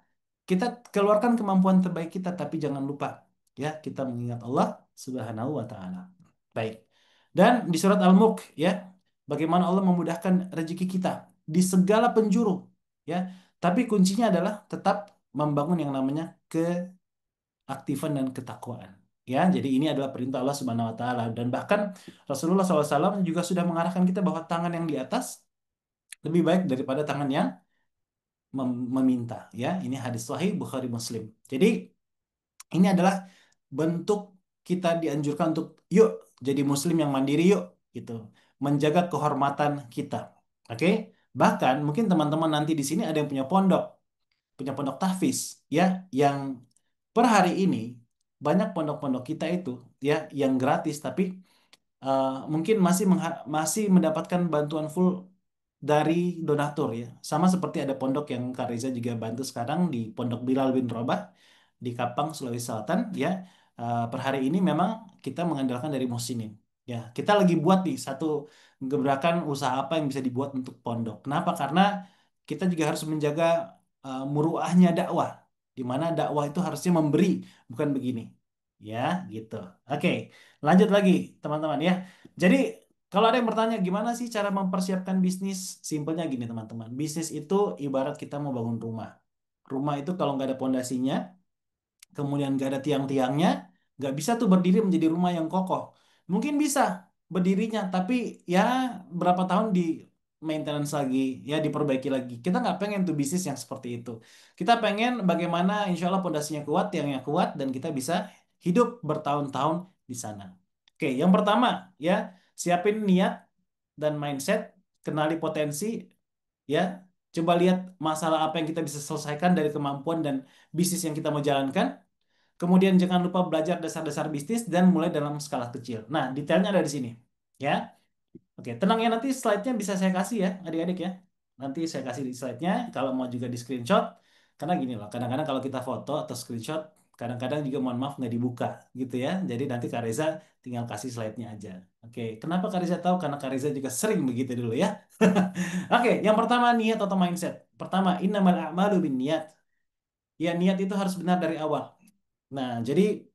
kita keluarkan kemampuan terbaik kita, tapi jangan lupa ya kita mengingat Allah Subhanahu wa taala. Baik. Dan di surat Al-Mulk ya, bagaimana Allah memudahkan rezeki kita di segala penjuru ya. Tapi kuncinya adalah tetap membangun yang namanya keaktifan dan ketakwaan. Ya, jadi ini adalah perintah Allah Subhanahu wa taala dan bahkan Rasulullah SAW juga sudah mengarahkan kita bahwa tangan yang di atas lebih baik daripada tangan yang meminta ya. Ini hadis sahih Bukhari Muslim. Jadi ini adalah bentuk kita dianjurkan untuk yuk jadi muslim yang mandiri yuk gitu. Menjaga kehormatan kita. Oke? Bahkan mungkin teman-teman nanti di sini ada yang punya pondok tahfiz ya yang per hari ini banyak pondok-pondok kita itu ya yang gratis tapi mungkin masih mendapatkan bantuan full dari donatur ya. Sama seperti ada pondok yang Kak Reza juga bantu sekarang di Pondok Bilal bin Rabah di Kapang, Sulawesi Selatan ya. Per hari ini memang kita mengandalkan dari Muhsinin. Ya, kita lagi buat nih satu gebrakan usaha apa yang bisa dibuat untuk pondok. Kenapa? Karena kita juga harus menjaga muruahnya dakwah, di mana dakwah itu harusnya memberi, bukan begini. Ya, gitu. Oke, lanjut lagi teman-teman ya. Jadi kalau ada yang bertanya gimana sih cara mempersiapkan bisnis, simpelnya gini teman-teman. Bisnis itu ibarat kita mau bangun rumah. Rumah itu kalau nggak ada pondasinya, kemudian nggak ada tiang-tiangnya, nggak bisa tuh berdiri menjadi rumah yang kokoh. Mungkin bisa berdirinya, tapi ya berapa tahun di maintenance lagi, ya diperbaiki lagi. Kita nggak pengen tuh bisnis yang seperti itu. Kita pengen bagaimana insya Allah pondasinya kuat, tiangnya kuat, dan kita bisa hidup bertahun-tahun di sana. Oke, yang pertama ya siapin niat dan mindset, kenali potensi, ya. Coba lihat masalah apa yang kita bisa selesaikan dari kemampuan dan bisnis yang kita mau jalankan. Kemudian jangan lupa belajar dasar-dasar bisnis dan mulai dalam skala kecil. Nah, detailnya ada di sini. Ya. Oke, tenang ya nanti slide-nya bisa saya kasih ya, adik-adik ya. Nanti saya kasih di slide-nya kalau mau juga di screenshot. Karena gini loh, kadang-kadang kalau kita foto atau screenshot, kadang-kadang juga mohon maaf nggak dibuka gitu ya. Jadi nanti Kak Reza tinggal kasih slide-nya aja. Oke, kenapa Kak Reza tahu? Karena Kak Reza juga sering begitu dulu ya. Oke, yang pertama niat atau mindset. Pertama, innamal a'malu bin niat. Ya, niat itu harus benar dari awal. Nah, jadi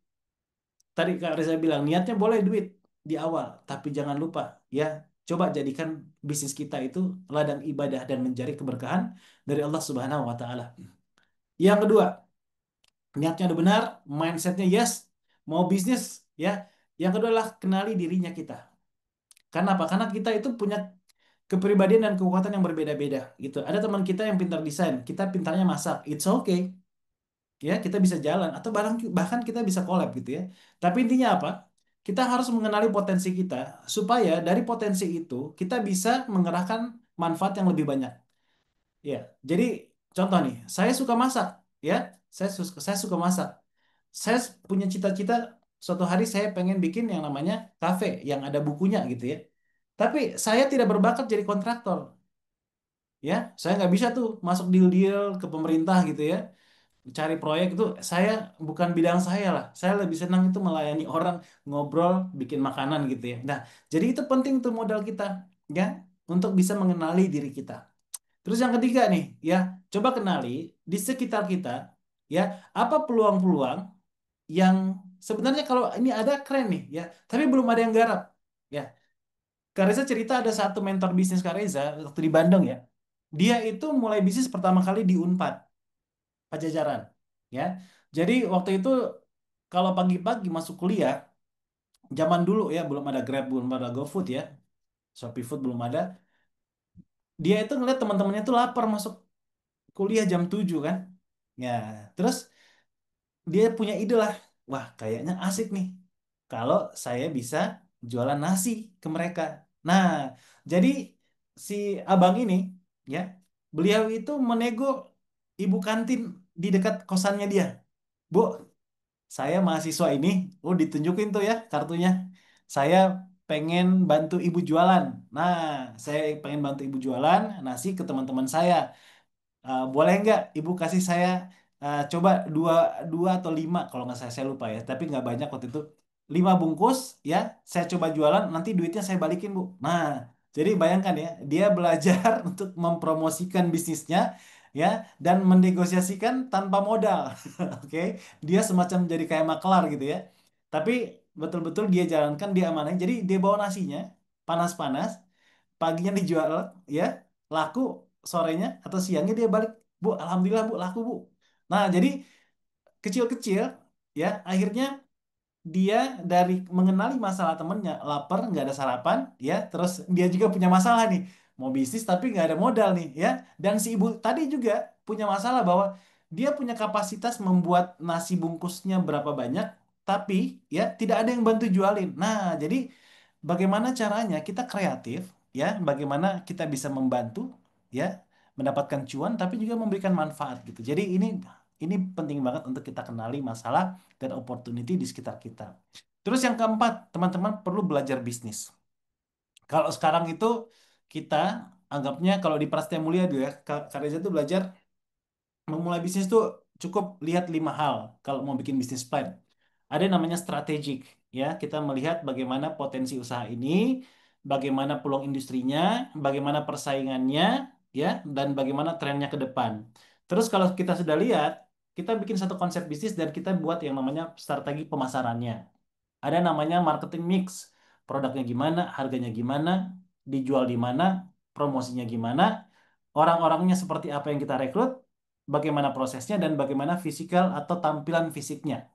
tadi Kak Reza bilang niatnya boleh duit di awal, tapi jangan lupa ya, coba jadikan bisnis kita itu ladang ibadah dan mencari keberkahan dari Allah Subhanahu wa taala. Yang kedua, niatnya udah benar, mindsetnya yes, mau bisnis ya. Yang kedua adalah kenali dirinya kita. Karena apa? Karena kita itu punya kepribadian dan kekuatan yang berbeda-beda gitu. Ada teman kita yang pintar desain, kita pintarnya masak. It's okay. Ya kita bisa jalan atau bahkan kita bisa collab gitu ya. Tapi intinya apa? Kita harus mengenali potensi kita supaya dari potensi itu kita bisa mengerahkan manfaat yang lebih banyak. Ya, jadi contoh nih, saya suka masak, ya, saya suka masak. Saya punya cita-cita suatu hari saya pengen bikin yang namanya kafe yang ada bukunya gitu ya. Tapi saya tidak berbakat jadi kontraktor, ya. Saya nggak bisa tuh masuk deal-deal ke pemerintah gitu ya. cari proyek itu saya bukan bidang saya lah. Saya lebih senang itu melayani orang, ngobrol, bikin makanan gitu ya. Nah, jadi itu penting tuh modal kita ya untuk bisa mengenali diri kita. Terus yang ketiga nih, ya, coba kenali di sekitar kita ya apa peluang-peluang yang sebenarnya kalau ini ada keren nih ya, tapi belum ada yang garap. Ya, Kak Reza cerita ada satu mentor bisnis Kak Reza waktu di Bandung ya. Dia itu mulai bisnis pertama kali di Unpad, Pajajaran. Ya. Jadi waktu itu kalau pagi-pagi masuk kuliah, zaman dulu ya belum ada Grab, belum ada GoFood ya, Shopee Food belum ada. Dia itu ngeliat teman-temannya tuh lapar masuk kuliah jam 7 kan. Ya, terus dia punya ide lah. Wah, kayaknya asik nih. Kalau saya bisa jualan nasi ke mereka. Nah, jadi si abang ini, ya, beliau itu menego ibu kantin di dekat kosannya dia. Bu, saya mahasiswa ini, oh ditunjukin tuh ya kartunya. Saya pengen bantu ibu jualan. Nah, saya pengen bantu ibu jualan nasi ke teman-teman saya. Boleh nggak ibu kasih saya coba dua dua atau lima kalau nggak saya lupa ya tapi nggak banyak waktu itu 5 bungkus ya saya coba jualan nanti duitnya saya balikin bu. Nah jadi bayangkan ya dia belajar untuk mempromosikan bisnisnya ya dan menegosiasikan tanpa modal. Oke, dia semacam jadi kayak makelar gitu ya tapi betul-betul dia jalankan dia amanah jadi dia bawa nasinya panas-panas paginya dijual ya laku sorenya atau siangnya dia balik bu alhamdulillah bu laku bu. Nah jadi kecil-kecil ya akhirnya dia dari mengenali masalah temennya lapar nggak ada sarapan ya terus dia juga punya masalah nih mau bisnis tapi nggak ada modal nih ya dan si ibu tadi juga punya masalah bahwa dia punya kapasitas membuat nasi bungkusnya berapa banyak tapi ya tidak ada yang bantu jualin. Nah jadi bagaimana caranya kita kreatif ya bagaimana kita bisa membantu ya mendapatkan cuan tapi juga memberikan manfaat gitu. Jadi ini penting banget untuk kita kenali masalah dan opportunity di sekitar kita. Terus yang keempat, teman-teman perlu belajar bisnis. Kalau sekarang itu kita anggapnya kalau di Prasetya Mulia dulu ya, Kak Reza tuh belajar memulai bisnis tuh cukup lihat 5 hal kalau mau bikin bisnis plan. Ada yang namanya strategik, ya. Kita melihat bagaimana potensi usaha ini, bagaimana peluang industrinya, bagaimana persaingannya, ya, dan bagaimana trennya ke depan. Terus kalau kita sudah lihat, kita bikin satu konsep bisnis dan kita buat yang namanya strategi pemasarannya. Ada namanya marketing mix. Produknya gimana, harganya gimana, dijual di mana, promosinya gimana, orang-orangnya seperti apa yang kita rekrut, bagaimana prosesnya, dan bagaimana fisikal atau tampilan fisiknya.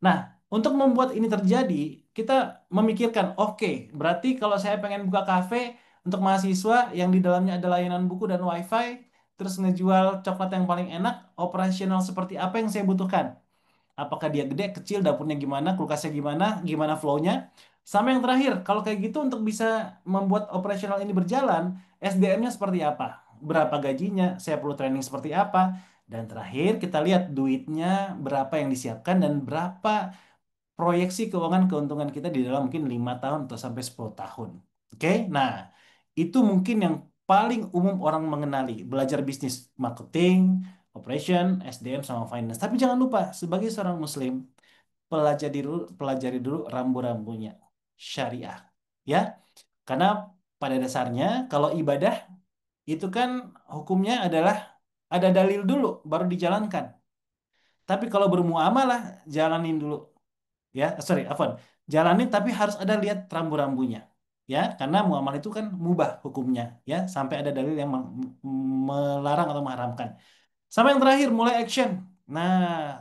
Nah, untuk membuat ini terjadi, kita memikirkan, oke, berarti kalau saya pengen buka kafe untuk mahasiswa yang di dalamnya ada layanan buku dan wifi, terus ngejual coklat yang paling enak, operasional seperti apa yang saya butuhkan? Apakah dia gede, kecil, dapurnya gimana, kulkasnya gimana, gimana flow-nya. Sama yang terakhir, kalau kayak gitu untuk bisa membuat operasional ini berjalan, SDM-nya seperti apa? Berapa gajinya? Saya perlu training seperti apa? Dan terakhir kita lihat duitnya berapa yang disiapkan dan berapa proyeksi keuangan keuntungan kita di dalam mungkin 5 tahun atau sampai 10 tahun. Oke, nah itu mungkin yang paling umum orang mengenali, belajar bisnis, marketing, operation, SDM sama finance. Tapi jangan lupa sebagai seorang muslim, pelajari dulu rambu-rambunya syariah. Ya, karena pada dasarnya kalau ibadah itu kan hukumnya adalah ada dalil dulu baru dijalankan. Tapi kalau bermuamalah jalanin dulu ya sorry afwan jalanin tapi harus ada lihat rambu-rambunya ya karena muamalah itu kan mubah hukumnya ya sampai ada dalil yang melarang atau mengharamkan. Sama yang terakhir mulai action. Nah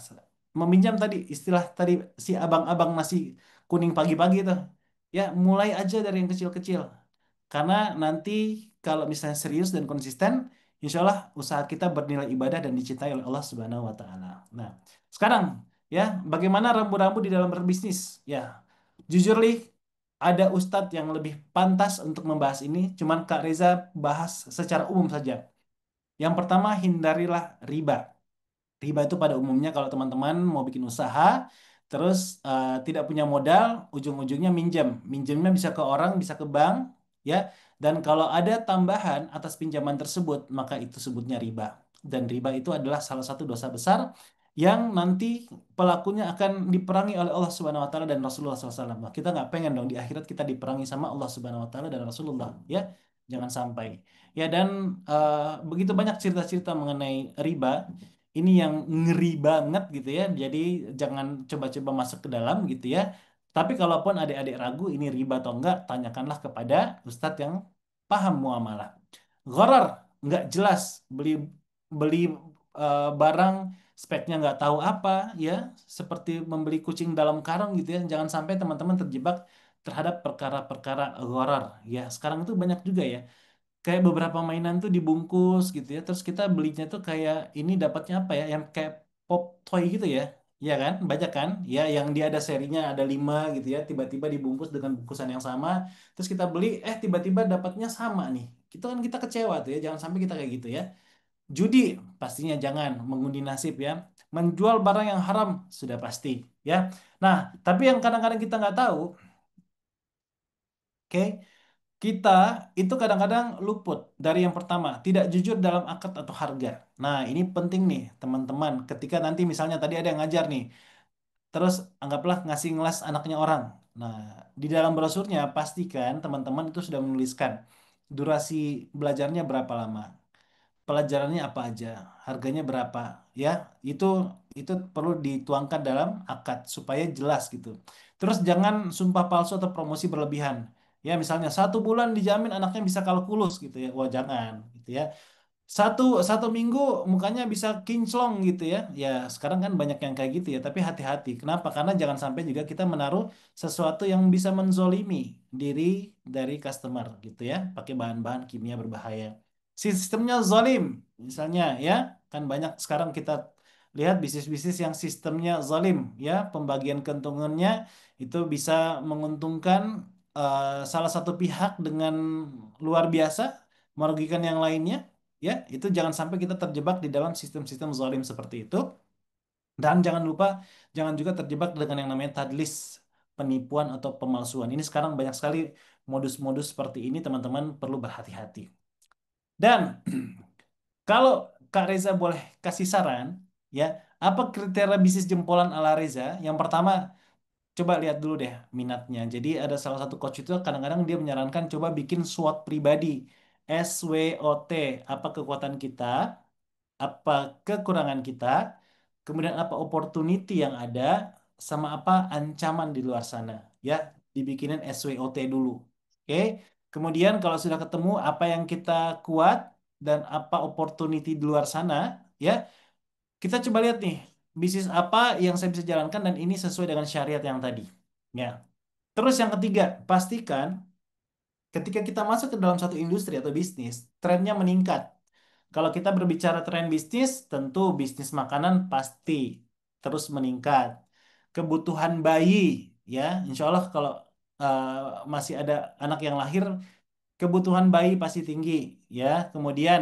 meminjam tadi istilah tadi si abang-abang nasi kuning pagi-pagi itu ya mulai aja dari yang kecil-kecil karena nanti kalau misalnya serius dan konsisten, insya Allah usaha kita bernilai ibadah dan dicintai oleh Allah Subhanahu wa Ta'ala. Nah, sekarang ya, bagaimana rambu-rambu di dalam berbisnis? Ya, jujur li, ada ustadz yang lebih pantas untuk membahas ini. Cuman Kak Reza bahas secara umum saja. Yang pertama, hindarilah riba. Riba itu pada umumnya kalau teman-teman mau bikin usaha, terus tidak punya modal, ujung-ujungnya minjem. Minjemnya bisa ke orang, bisa ke bank, ya. Dan kalau ada tambahan atas pinjaman tersebut, maka itu sebutnya riba. Dan riba itu adalah salah satu dosa besar yang nanti pelakunya akan diperangi oleh Allah Subhanahu wa taala dan Rasulullah SAW. Nah, kita nggak pengen dong di akhirat kita diperangi sama Allah Subhanahu wa taala dan Rasulullah, ya. Jangan sampai. Ya, dan begitu banyak cerita-cerita mengenai riba. Ini yang ngeri banget gitu ya. Jadi jangan coba-coba masuk ke dalam gitu ya. Tapi kalaupun adik-adik ragu ini riba atau enggak, tanyakanlah kepada ustadz yang paham muamalah. Gharar, nggak jelas, beli beli barang speknya nggak tahu apa, ya, seperti membeli kucing dalam karung gitu ya. Jangan sampai teman-teman terjebak terhadap perkara-perkara gharar. Ya, sekarang itu banyak juga ya. Kayak beberapa mainan tuh dibungkus gitu ya. Terus kita belinya tuh kayak ini dapatnya apa ya? Yang kayak pop toy gitu ya. Iya kan? Banyak kan? Ya, yang dia ada serinya ada 5 gitu ya. Tiba-tiba dibungkus dengan bungkusan yang sama. Terus kita beli, tiba-tiba dapatnya sama nih. Itu kan kita kecewa tuh ya. Jangan sampai kita kayak gitu ya. Judi pastinya jangan mengundi nasib ya. Menjual barang yang haram sudah pasti ya. Nah, tapi yang kadang-kadang kita nggak tahu, oke, kita itu kadang-kadang luput dari yang pertama, tidak jujur dalam akad atau harga. Nah, ini penting nih, teman-teman. Ketika nanti misalnya tadi ada yang ngajar nih, terus anggaplah ngasih ngelas anaknya orang. Nah, di dalam brosurnya pastikan teman-teman itu sudah menuliskan durasi belajarnya berapa lama, pelajarannya apa aja, harganya berapa, ya. Itu perlu dituangkan dalam akad supaya jelas gitu. Terus jangan sumpah palsu atau promosi berlebihan. Ya, misalnya 1 bulan dijamin anaknya bisa kalkulus gitu ya. Wah, jangan gitu ya. Satu satu minggu mukanya bisa kinclong gitu ya. Ya, sekarang kan banyak yang kayak gitu ya. Tapi hati-hati. Kenapa? Karena jangan sampai juga kita menaruh sesuatu yang bisa menzolimi diri dari customer gitu ya. Pakai bahan-bahan kimia berbahaya. Sistemnya zalim, misalnya ya. Kan banyak sekarang kita lihat bisnis-bisnis yang sistemnya zalim ya. Pembagian keuntungannya itu bisa menguntungkan salah satu pihak dengan luar biasa, merugikan yang lainnya. Ya, itu jangan sampai kita terjebak di dalam sistem-sistem zalim seperti itu. Dan jangan lupa, jangan juga terjebak dengan yang namanya tadlis, penipuan atau pemalsuan. Ini sekarang banyak sekali modus-modus seperti ini, teman-teman perlu berhati-hati. Dan kalau Kak Reza boleh kasih saran, ya, apa kriteria bisnis jempolan ala Reza? Yang pertama, coba lihat dulu deh minatnya. Jadi ada salah satu coach itu kadang-kadang dia menyarankan coba bikin SWOT pribadi. SWOT, apa kekuatan kita, apa kekurangan kita, kemudian apa opportunity yang ada, sama apa ancaman di luar sana. Ya, dibikinin SWOT dulu. Oke. Kemudian kalau sudah ketemu apa yang kita kuat dan apa opportunity di luar sana, ya, kita coba lihat nih, bisnis apa yang saya bisa jalankan dan ini sesuai dengan syariat yang tadi. Ya. Terus yang ketiga, pastikan ketika kita masuk ke dalam satu industri atau bisnis, trennya meningkat. Kalau kita berbicara tren bisnis, tentu bisnis makanan pasti terus meningkat. Kebutuhan bayi, ya, insya Allah kalau eh, masih ada anak yang lahir, kebutuhan bayi pasti tinggi, ya. Kemudian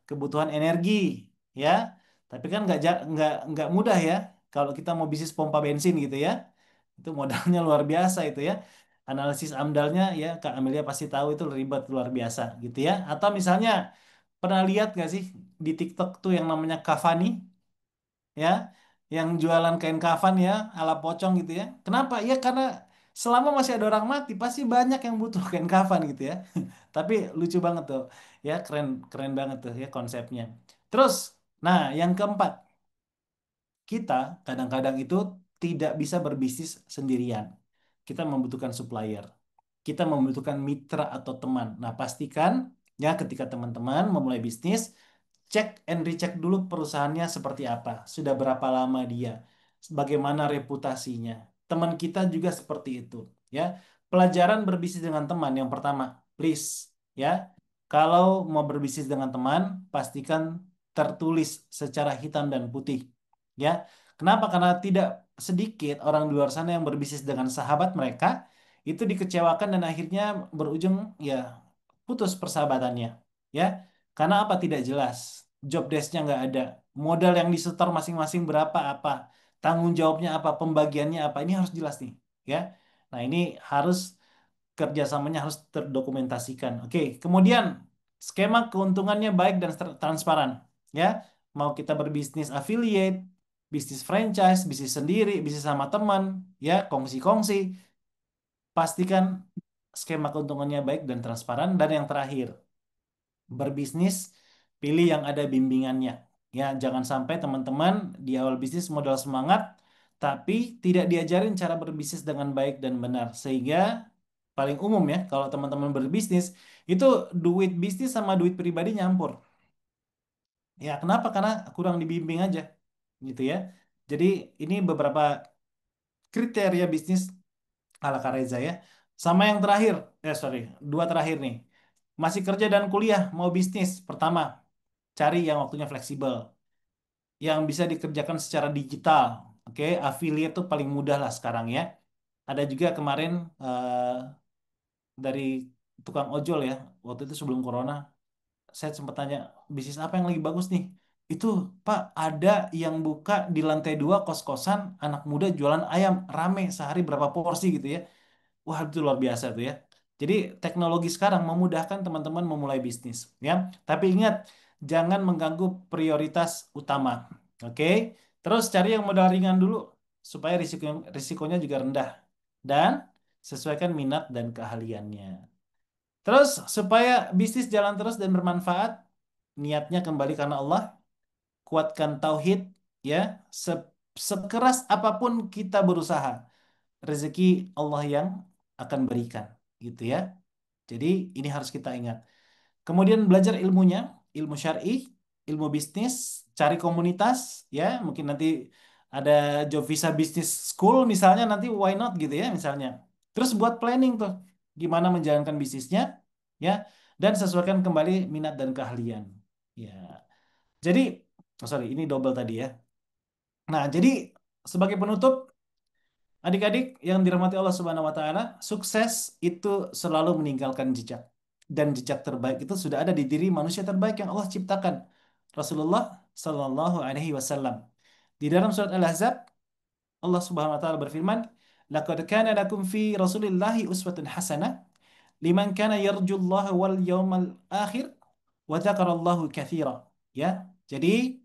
kebutuhan energi, ya. Tapi kan nggak mudah ya. Kalau kita mau bisnis pompa bensin gitu ya, itu modalnya luar biasa itu ya. Analisis AMDALnya ya Kak Amelia pasti tahu itu ribet luar biasa gitu ya. Atau misalnya pernah lihat nggak sih di TikTok tuh yang namanya Kafani ya, yang jualan kain kafan ya ala pocong gitu ya. Kenapa? Ya karena selama masih ada orang mati pasti banyak yang butuh kain kafan gitu ya. Tapi lucu banget tuh ya, keren keren banget tuh ya konsepnya. Terus, nah yang keempat, kita kadang-kadang itu tidak bisa berbisnis sendirian. Kita membutuhkan supplier. Kita membutuhkan mitra atau teman. Nah, pastikan ya ketika teman-teman memulai bisnis, cek and recheck dulu perusahaannya seperti apa, sudah berapa lama dia, bagaimana reputasinya. Teman kita juga seperti itu, ya. Pelajaran berbisnis dengan teman yang pertama, please, ya. Kalau mau berbisnis dengan teman, pastikan tertulis secara hitam dan putih, ya. Kenapa? Karena tidak sedikit orang di luar sana yang berbisnis dengan sahabat mereka itu dikecewakan dan akhirnya berujung ya putus persahabatannya, ya. Karena apa? Tidak jelas. Job desk-nya nggak ada. Modal yang disetor masing-masing berapa apa. Tanggung jawabnya apa, pembagiannya apa. Ini harus jelas nih, ya. Nah, ini harus kerjasamanya harus terdokumentasikan. Oke, kemudian skema keuntungannya baik dan transparan, ya. Mau kita berbisnis affiliate, bisnis franchise, bisnis sendiri, bisnis sama teman, ya kongsi-kongsi. Pastikan skema keuntungannya baik dan transparan. Dan yang terakhir, berbisnis, pilih yang ada bimbingannya. Ya, jangan sampai teman-teman di awal bisnis modal semangat, tapi tidak diajarin cara berbisnis dengan baik dan benar. Sehingga paling umum ya, kalau teman-teman berbisnis, itu duit bisnis sama duit pribadi nyampur. Ya, kenapa? Karena kurang dibimbing aja, gitu ya. Jadi ini beberapa kriteria bisnis ala Kak Reza ya. Sama yang terakhir, sorry, dua terakhir nih. Masih kerja dan kuliah, mau bisnis. Pertama, cari yang waktunya fleksibel, yang bisa dikerjakan secara digital. Oke, affiliate tuh paling mudah lah sekarang ya. Ada juga kemarin dari tukang ojol ya, waktu itu sebelum corona, saya sempat tanya, bisnis apa yang lagi bagus nih? Itu, Pak, ada yang buka di lantai 2 kos-kosan, anak muda jualan ayam, rame, sehari berapa porsi gitu ya. Wah, itu luar biasa tuh ya. Jadi teknologi sekarang memudahkan teman-teman memulai bisnis, ya. Tapi ingat, jangan mengganggu prioritas utama. Oke? Terus cari yang modal ringan dulu supaya risikonya juga rendah dan sesuaikan minat dan keahliannya. Terus supaya bisnis jalan terus dan bermanfaat, niatnya kembali karena Allah, kuatkan tauhid, ya. Se- Sekeras apapun kita berusaha, rezeki Allah yang akan berikan, gitu ya. Jadi ini harus kita ingat. Kemudian belajar ilmunya, ilmu syar'i, ilmu bisnis, cari komunitas, ya. Mungkin nanti ada job visa business school misalnya nanti why not gitu ya misalnya. Terus buat planning tuh gimana menjalankan bisnisnya, ya. Dan sesuaikan kembali minat dan keahlian. Ya. Jadi, oh sorry, ini double tadi ya. Nah, jadi sebagai penutup, adik-adik yang dirahmati Allah Subhanahu wa taala, sukses itu selalu meninggalkan jejak. Dan jejak terbaik itu sudah ada di diri manusia terbaik yang Allah ciptakan. Rasulullah Sallallahu alaihi wasallam. Di dalam surat Al-Ahzab, Allah Subhanahu wa taala berfirman, "Laqad kana lakum fi Rasulillahi uswatun hasanah liman kana yarjullaha wal yawmal akhir wa dzakarallahu katsira." Ya. Jadi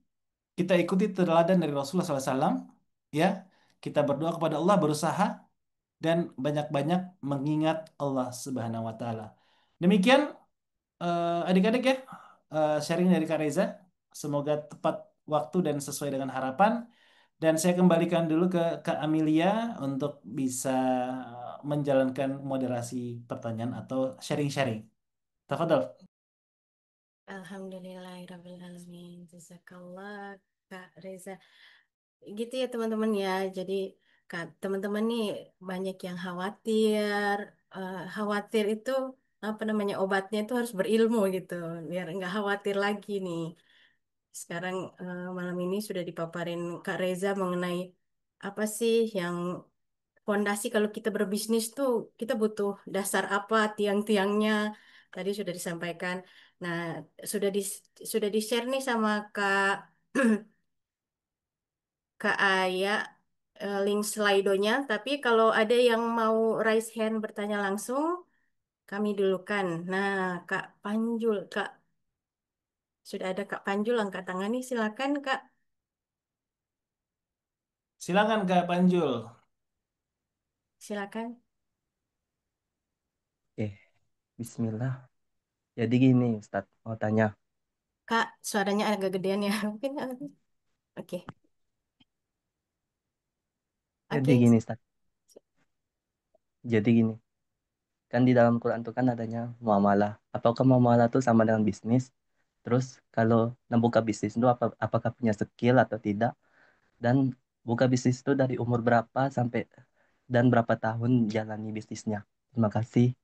kita ikuti teladan dari Rasulullah SAW, ya. Kita berdoa kepada Allah, berusaha dan banyak-banyak mengingat Allah Subhanahu wa taala. Demikian adik-adik ya, sharing dari Kak Reza. Semoga tepat waktu dan sesuai dengan harapan. Dan saya kembalikan dulu ke Kak Amelia untuk bisa menjalankan moderasi pertanyaan atau sharing-sharing. Tafadhol. Alhamdulillahirrahmanirrahim. Jazakallah Kak Reza. Gitu ya teman-teman ya. Jadi Kak, teman-teman nih banyak yang khawatir. Khawatir itu apa namanya obatnya itu harus berilmu gitu. Biar nggak khawatir lagi nih. Sekarang malam ini sudah dipaparin Kak Reza mengenai apa sih yang fondasi kalau kita berbisnis tuh kita butuh dasar apa tiang-tiangnya tadi sudah disampaikan. Nah, sudah di sudah di-share nih sama Kak Aya link Slido-nya, tapi kalau ada yang mau raise hand bertanya langsung, kami dulukan. Nah, Kak Panjul, Kak, sudah ada Kak Panjul angkat tangan nih, silakan Kak. Silakan Kak Panjul. Silakan. Oke, Bismillah. Jadi gini, Ustadz, mau tanya. Kak, suaranya agak gedean ya. Mungkin oke. Jadi Oke. gini, Ustadz. Jadi gini, kan di dalam Quran itu kan adanya muamalah. Apakah muamalah itu sama dengan bisnis? Terus kalau membuka bisnis itu apakah punya skill atau tidak? Dan buka bisnis itu dari umur berapa sampai dan berapa tahun jalani bisnisnya? Terima kasih.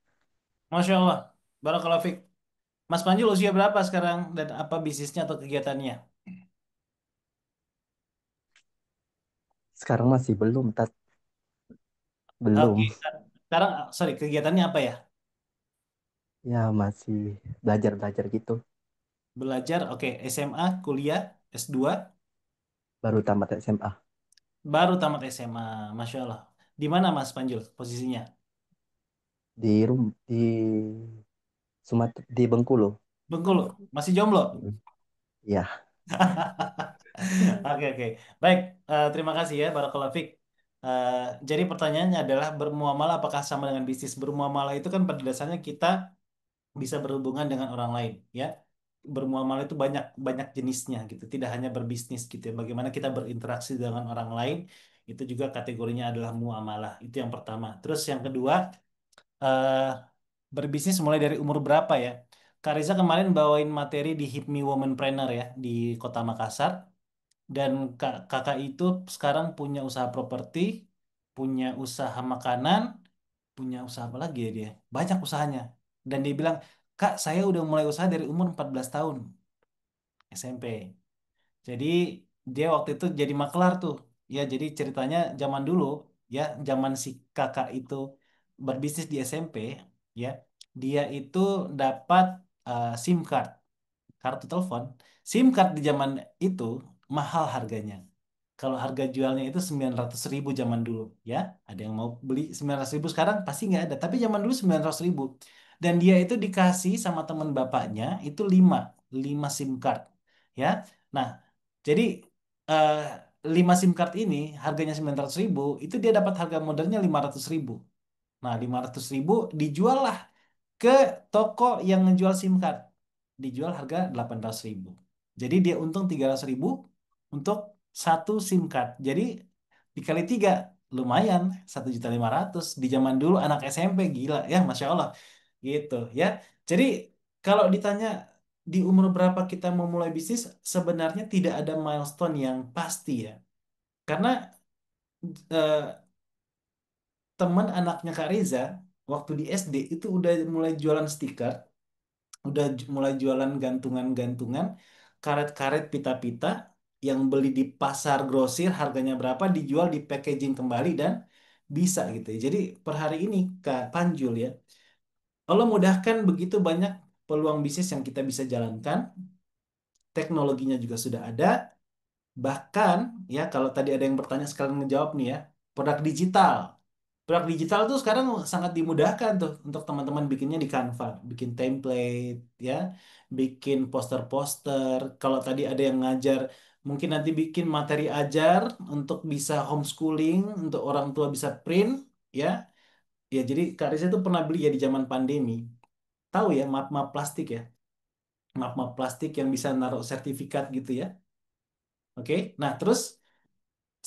Masya Allah. Barakallahu fiik. Mas Panjul usia berapa sekarang dan apa bisnisnya atau kegiatannya? Sekarang masih belum, Tat. Oke. Belum. Sekarang, sorry, kegiatannya apa ya? Ya, masih belajar-belajar gitu. Belajar, oke. SMA, kuliah, S2, Baru tamat SMA. baru tamat SMA. Masya Allah. Di mana Mas Panjul posisinya? Di Sumatera, di Bengkulu. Bengkulu. Masih jomblo? Mm. Ya, Oke, oke. Baik, terima kasih ya, Barakallahu Fik. Eh, jadi pertanyaannya adalah bermuamalah apakah sama dengan bisnis? Bermuamalah itu kan pada dasarnya kita bisa berhubungan dengan orang lain, ya. Bermuamalah itu banyak banyak jenisnya gitu, tidak hanya berbisnis gitu ya. Bagaimana kita berinteraksi dengan orang lain itu juga kategorinya adalah muamalah. Itu yang pertama. Terus yang kedua, eh, berbisnis mulai dari umur berapa ya? Kak Riza kemarin bawain materi di HIPMI Womanpreneur ya di Kota Makassar. Dan kakak itu sekarang punya usaha properti, punya usaha makanan, punya usaha apa lagi ya dia? Banyak usahanya. Dan dia bilang, Kak, saya udah mulai usaha dari umur 14 tahun, SMP. Jadi dia waktu itu jadi maklar tuh. Ya, jadi ceritanya zaman dulu, ya, zaman si kakak itu berbisnis di SMP, ya, dia itu dapat SIM card, kartu telepon. SIM card di zaman itu mahal harganya. Kalau harga jualnya itu 900.000 zaman dulu, ya. Ada yang mau beli 900.000 sekarang pasti nggak ada. Tapi zaman dulu 900.000. Dan dia itu dikasih sama teman bapaknya itu 5 SIM card, ya. Nah, jadi eh, 5 SIM card ini harganya 900.000, itu dia dapat harga modalnya 500.000. Nah, 500.000 dijual ke toko yang ngejual SIM card. Dijual harga 800.000. Jadi dia untung 300.000 untuk satu SIM card. Jadi dikali tiga, lumayan 1.500.000. Di zaman dulu anak SMP gila ya, Masya Allah. Gitu ya. Jadi kalau ditanya di umur berapa kita memulai bisnis, sebenarnya tidak ada milestone yang pasti ya. Karena eh, teman anaknya Kak Reza, waktu di SD itu udah mulai jualan stiker, udah mulai jualan gantungan-gantungan, karet-karet, pita-pita yang beli di pasar grosir harganya berapa dijual di packaging kembali dan bisa gitu ya. Jadi per hari ini Kak Panjul ya, Allah mudahkan begitu banyak peluang bisnis yang kita bisa jalankan, teknologinya juga sudah ada, bahkan ya kalau tadi ada yang bertanya sekalian ngejawab nih ya, produk digital. Produk digital tuh sekarang sangat dimudahkan tuh untuk teman-teman bikinnya di Canva, bikin template ya, bikin poster-poster. Kalau tadi ada yang ngajar, mungkin nanti bikin materi ajar untuk bisa homeschooling, untuk orang tua bisa print ya. Ya jadi Kak Riza tuh pernah beli ya di zaman pandemi. Tahu ya map-map plastik ya, map-map plastik yang bisa naruh sertifikat gitu ya. Oke, nah terus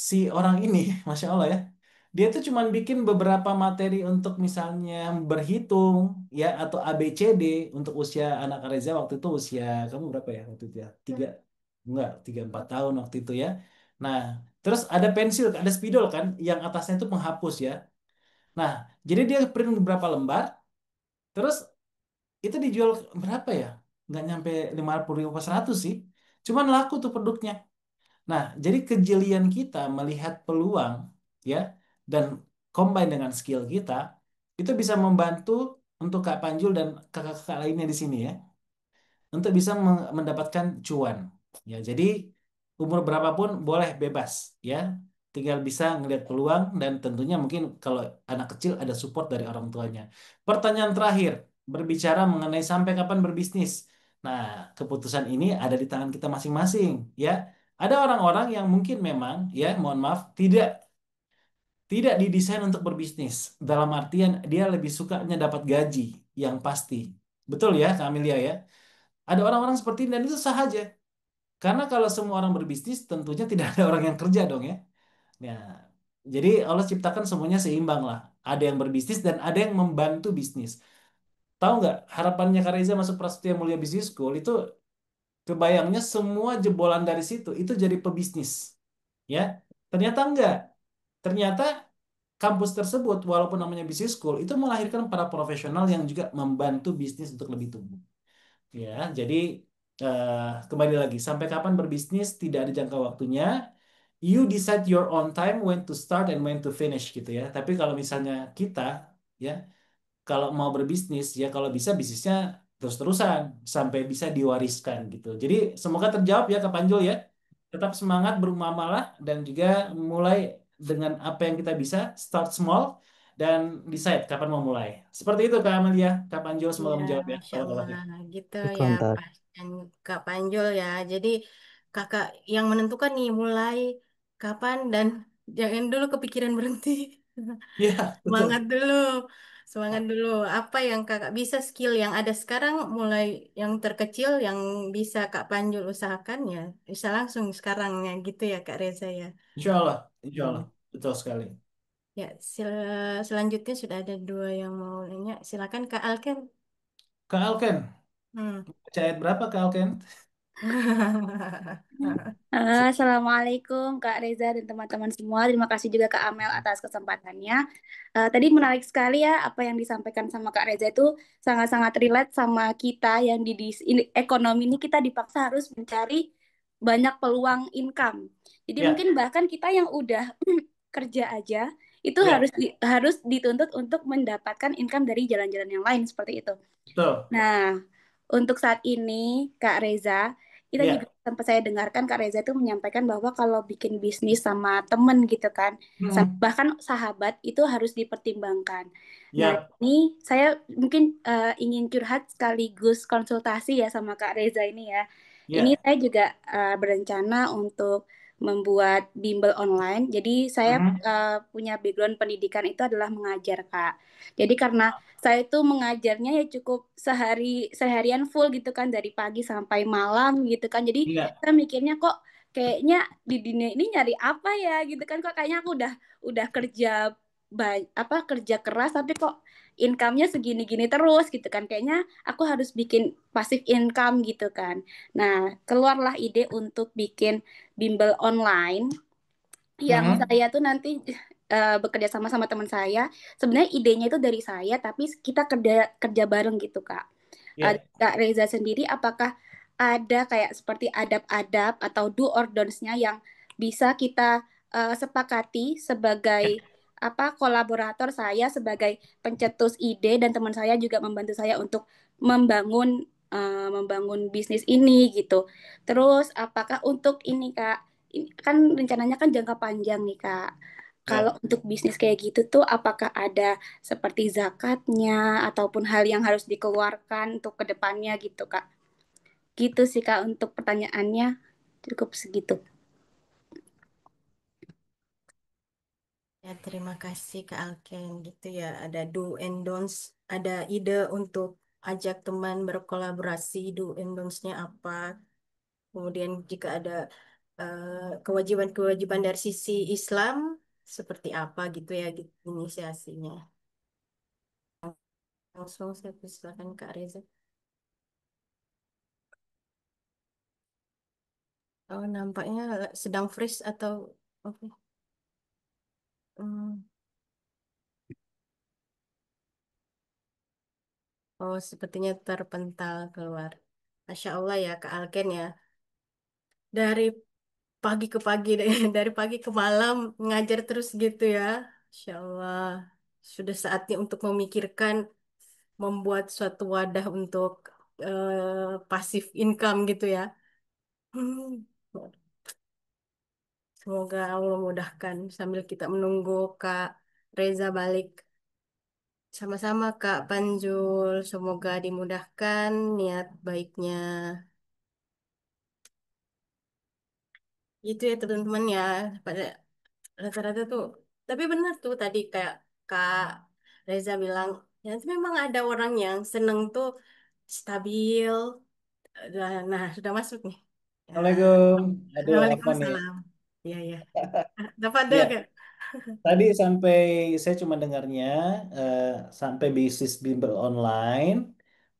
si orang ini, Masya Allah ya, dia tuh cuman bikin beberapa materi untuk misalnya berhitung, ya, atau ABCD untuk usia anak Reza waktu itu usia, kamu berapa ya waktu itu ya? Enggak, 3 4 tahun waktu itu ya. Nah, terus ada pensil, ada spidol kan, yang atasnya itu penghapus ya. Nah, jadi dia print beberapa lembar, terus itu dijual berapa ya? Nggak nyampe 50.000 ke 100 sih. Cuman laku tuh produknya. Nah, jadi kejelian kita melihat peluang ya dan combine dengan skill kita itu bisa membantu untuk Kak Panjul dan kakak-kakak lainnya di sini ya untuk bisa mendapatkan cuan. Ya, jadi umur berapapun boleh bebas ya. Tinggal bisa ngelihat peluang dan tentunya mungkin kalau anak kecil ada support dari orang tuanya. Pertanyaan terakhir, berbicara mengenai sampai kapan berbisnis. Nah, keputusan ini ada di tangan kita masing-masing ya. Ada orang-orang yang mungkin memang ya, mohon maaf, tidak didesain untuk berbisnis. Dalam artian dia lebih sukanya dapat gaji yang pasti. Betul ya, Kak Amelia ya? Ada orang-orang seperti ini dan itu sah aja. Karena kalau semua orang berbisnis, tentunya tidak ada orang yang kerja dong ya. Ya, jadi Allah ciptakan semuanya seimbang lah. Ada yang berbisnis dan ada yang membantu bisnis. Tahu nggak harapannya Kak Reza masuk Prasetya Mulia Business School itu kebayangnya semua jebolan dari situ itu jadi pebisnis. Ya, ternyata enggak. Ternyata kampus tersebut walaupun namanya business school itu melahirkan para profesional yang juga membantu bisnis untuk lebih tumbuh. Ya, jadi eh, kembali lagi, sampai kapan berbisnis tidak ada jangka waktunya. You decide your own time when to start and when to finish gitu ya. Tapi kalau misalnya kita ya, kalau mau berbisnis ya kalau bisa bisnisnya terus-terusan sampai bisa diwariskan gitu. Jadi semoga terjawab ya Kak Panjul ya. Tetap semangat bermuamalah dan juga mulai dengan apa yang kita bisa, start small dan decide kapan mau mulai. Seperti itu Kak Amelia, Kak Panjul semoga Ya, menjawab ya. Masya Barakallahu Allah, fiik. gitu ya Komentar. Pak dan Kak Panjul ya. Jadi kakak yang menentukan nih mulai kapan dan jangan dulu kepikiran berhenti. Ya, Semangat betul. dulu, semangat dulu. Apa yang kakak bisa, skill yang ada sekarang, mulai yang terkecil yang bisa Kak Panjul usahakan ya, bisa langsung sekarang ya gitu ya Kak Reza ya. Insya Allah, insya Allah. Hmm. Betul sekali. Ya, selanjutnya sudah ada dua yang mau nanya. Silakan Kak Alken. Kak Alken, Hmm. baca ayat berapa Kak Alken? Assalamualaikum Kak Reza dan teman-teman semua. Terima kasih juga Kak Amel atas kesempatannya. Tadi menarik sekali ya apa yang disampaikan sama Kak Reza itu sangat-sangat relate sama kita yang ekonomi ini kita dipaksa harus mencari banyak peluang income. Jadi Ya, mungkin bahkan kita yang udah kerja aja itu ya, harus dituntut untuk mendapatkan income dari jalan-jalan yang lain seperti itu. betul. Nah, untuk saat ini, Kak Reza, kita juga Ya, sempat saya dengarkan Kak Reza itu menyampaikan bahwa kalau bikin bisnis sama temen gitu kan, hmm, bahkan sahabat itu harus dipertimbangkan. Nah, ya, ini saya mungkin ingin curhat sekaligus konsultasi ya sama Kak Reza ini ya. Ini ya. saya juga berencana untuk membuat bimbel online. Jadi saya Mhm. punya background pendidikan itu adalah mengajar, Kak. Jadi karena saya itu mengajarnya ya cukup seharian full gitu kan dari pagi sampai malam gitu kan. Jadi Iya, saya mikirnya kok kayaknya di dunia ini nyari apa ya gitu kan, kok kayaknya aku udah kerja kerja keras tapi kok income-nya segini-gini terus gitu kan. Kayaknya aku harus bikin passive income gitu kan. Nah, keluarlah ide untuk bikin bimbel online yang mhm. saya tuh nanti bekerja sama sama teman saya. Sebenarnya idenya itu dari saya, tapi kita kerja kerja bareng gitu, Kak. Ya, Kak Reza sendiri, apakah ada kayak seperti adab-adab atau do or don'ts-nya yang bisa kita sepakati sebagai apa kolaborator saya sebagai pencetus ide dan teman saya juga membantu saya untuk membangun bisnis ini gitu. Terus apakah untuk ini Kak, kan rencananya kan jangka panjang nih Kak. Kalau ya. untuk bisnis kayak gitu tuh apakah ada seperti zakatnya ataupun hal yang harus dikeluarkan untuk kedepannya gitu Kak. Gitu sih Kak untuk pertanyaannya cukup segitu. Ya, terima kasih Kak Alken. Gitu ya, ada do and don'ts, ada ide untuk ajak teman berkolaborasi, do and don'ts-nya apa. Kemudian jika ada kewajiban-kewajiban dari sisi Islam, seperti apa gitu ya gitu, inisiasinya. Langsung saya persilakan Kak Reza. Oh, nampaknya sedang freeze atau oke. Hmm. Oh, sepertinya terpental keluar. Masya Allah ya Kak Alken ya. Dari pagi ke pagi deh, dari pagi ke malam ngajar terus gitu ya. Masya Allah. Sudah saatnya untuk memikirkan membuat suatu wadah untuk pasif income gitu ya. Hmm. Semoga Allah mudahkan sambil kita menunggu Kak Reza balik. Sama-sama Kak Panjul, semoga dimudahkan niat baiknya. Itu ya teman-teman ya, pada rata-rata tuh. Tapi benar tuh tadi kayak Kak Reza bilang, ya itu memang ada orang yang seneng tuh stabil. Nah, sudah masuk nih. Ya, Assalamualaikum. Aduh, apa nih? Waalaikumsalam. Iya, iya. Dapat dulu Ya, Kak. tadi sampai saya cuma dengarnya eh, sampai bisnis bimbel online.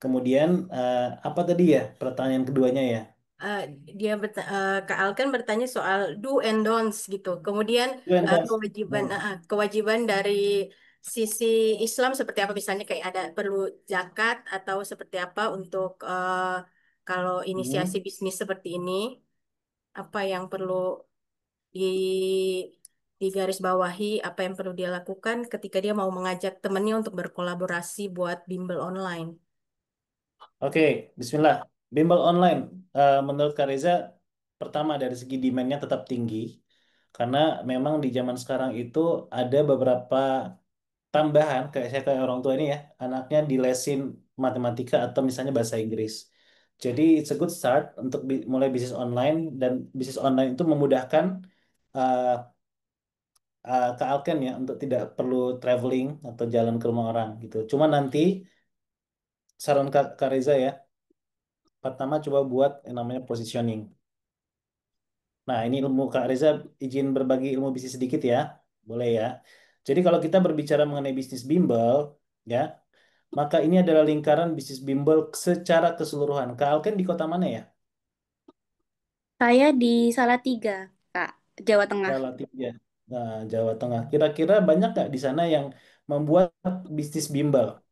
Kemudian apa tadi ya pertanyaan keduanya ya? eh, Kak Al kan bertanya soal do and don'ts gitu. Kemudian Windows. kewajiban Hmm. kewajiban dari sisi Islam seperti apa, misalnya kayak ada perlu zakat atau seperti apa untuk kalau inisiasi Hmm. bisnis seperti ini, apa yang perlu di digarisbawahi, apa yang perlu dia lakukan ketika dia mau mengajak temannya untuk berkolaborasi buat bimbel online. Oke, Bismillah. Bimbel online, menurut Kak Reza, pertama dari segi demand-nya tetap tinggi, karena memang di zaman sekarang itu ada beberapa tambahan, kayak saya kayak orang tua ini ya, anaknya dilesin matematika atau misalnya bahasa Inggris. Jadi it's a good start untuk mulai bisnis online dan bisnis online itu memudahkan uh, Kak Alken ya untuk tidak perlu traveling atau jalan ke rumah orang gitu. Cuma nanti saran Kak Reza ya, pertama coba buat yang namanya positioning. Nah, ini ilmu Kak Reza izin berbagi ilmu bisnis sedikit ya. Boleh ya. Jadi kalau kita berbicara mengenai bisnis bimbel ya, maka ini adalah lingkaran bisnis bimbel secara keseluruhan. Kak Alken di kota mana ya? Saya di Salatiga, Kak, Jawa Tengah. Salatiga. Nah, Jawa Tengah. Kira-kira banyak nggak di sana yang membuat bisnis bimbel?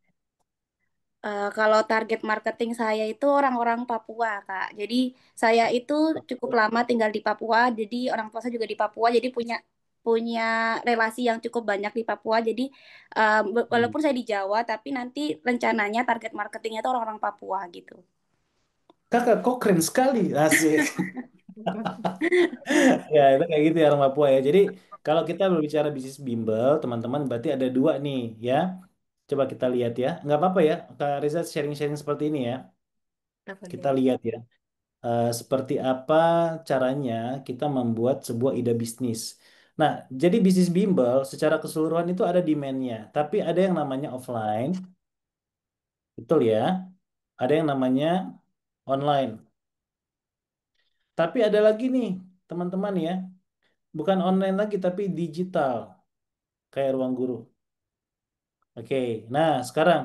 Kalau target marketing saya itu orang-orang Papua, Kak. Jadi saya itu cukup lama tinggal di Papua, jadi orang tua saya juga di Papua, jadi punya punya relasi yang cukup banyak di Papua. Jadi Hmm. walaupun saya di Jawa, tapi nanti rencananya target marketingnya itu orang-orang Papua gitu. Kakak, kok keren sekali. Asik. Ya, itu kayak gitu ya orang Papua ya. Jadi kalau kita berbicara bisnis bimbel, teman-teman berarti ada dua nih ya. Coba kita lihat ya. Nggak apa-apa ya, Kak Reza sharing-sharing seperti ini ya. Tak Kita boleh. lihat ya. Seperti apa caranya kita membuat sebuah ide bisnis. Nah, jadi bisnis bimbel secara keseluruhan itu ada demand-nya. Tapi ada yang namanya offline, betul ya. Ada yang namanya online. Tapi ada lagi nih, teman-teman ya. Bukan online lagi, tapi digital. Kayak ruang guru. Oke, nah sekarang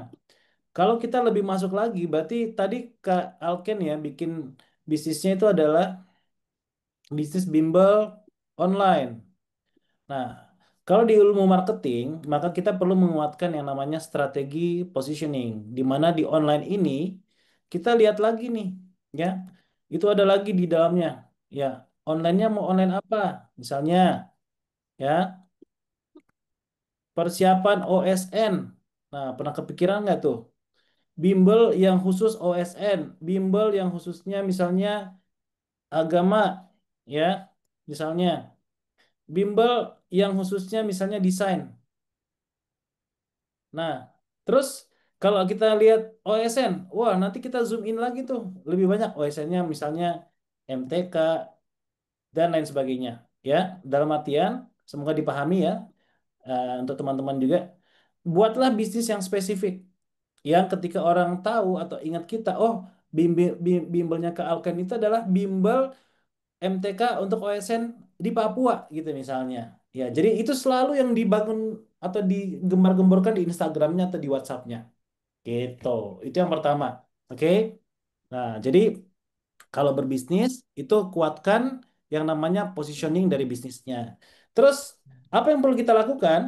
kalau kita lebih masuk lagi, berarti tadi Kak Alken ya bikin bisnisnya itu adalah bisnis bimbel online. Nah, kalau di ilmu marketing, maka kita perlu menguatkan yang namanya strategi positioning, di mana di online ini kita lihat lagi nih, ya, itu ada lagi di dalamnya, ya, onlinenya mau online apa? Misalnya, ya, persiapan OSN. Nah, pernah kepikiran nggak tuh? Bimbel yang khusus OSN, bimbel yang khususnya misalnya agama, ya, misalnya, bimbel yang khususnya misalnya desain. Nah, terus kalau kita lihat OSN, wah nanti kita zoom in lagi tuh, lebih banyak OSN-nya misalnya MTK dan lain sebagainya. Ya, dalam artian semoga dipahami ya untuk teman-teman juga, buatlah bisnis yang spesifik. Yang ketika orang tahu atau ingat kita, oh bimbelnya ke Alken itu adalah bimbel MTK untuk OSN di Papua gitu misalnya. Ya, jadi itu selalu yang dibangun atau digembar-gemborkan di Instagramnya atau di WhatsAppnya. Gitu. Itu yang pertama. Oke. Nah, jadi kalau berbisnis itu kuatkan yang namanya positioning dari bisnisnya. Terus apa yang perlu kita lakukan?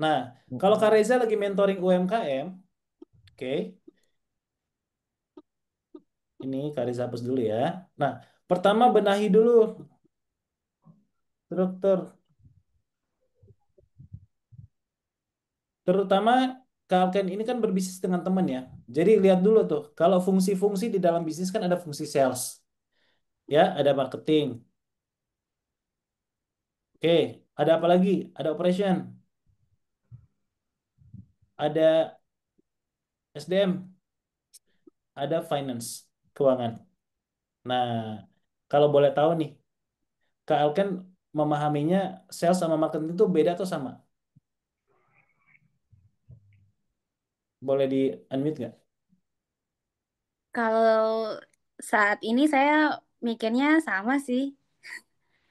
Nah, kalau Kak Reza lagi mentoring UMKM, oke. Ini Kak Reza hapus dulu ya. Nah, pertama benahi dulu struktur, terutama kalian ini kan berbisnis dengan teman ya. Jadi lihat dulu tuh, kalau fungsi-fungsi di dalam bisnis kan ada fungsi sales, ya, ada marketing. Oke, ada apa lagi? Ada operation, ada SDM, ada finance, keuangan. Nah, kalau boleh tahu nih, Kak Alken memahaminya sales sama marketing itu beda atau sama? Boleh di unmute nggak? Kalau saat ini saya mikirnya sama sih.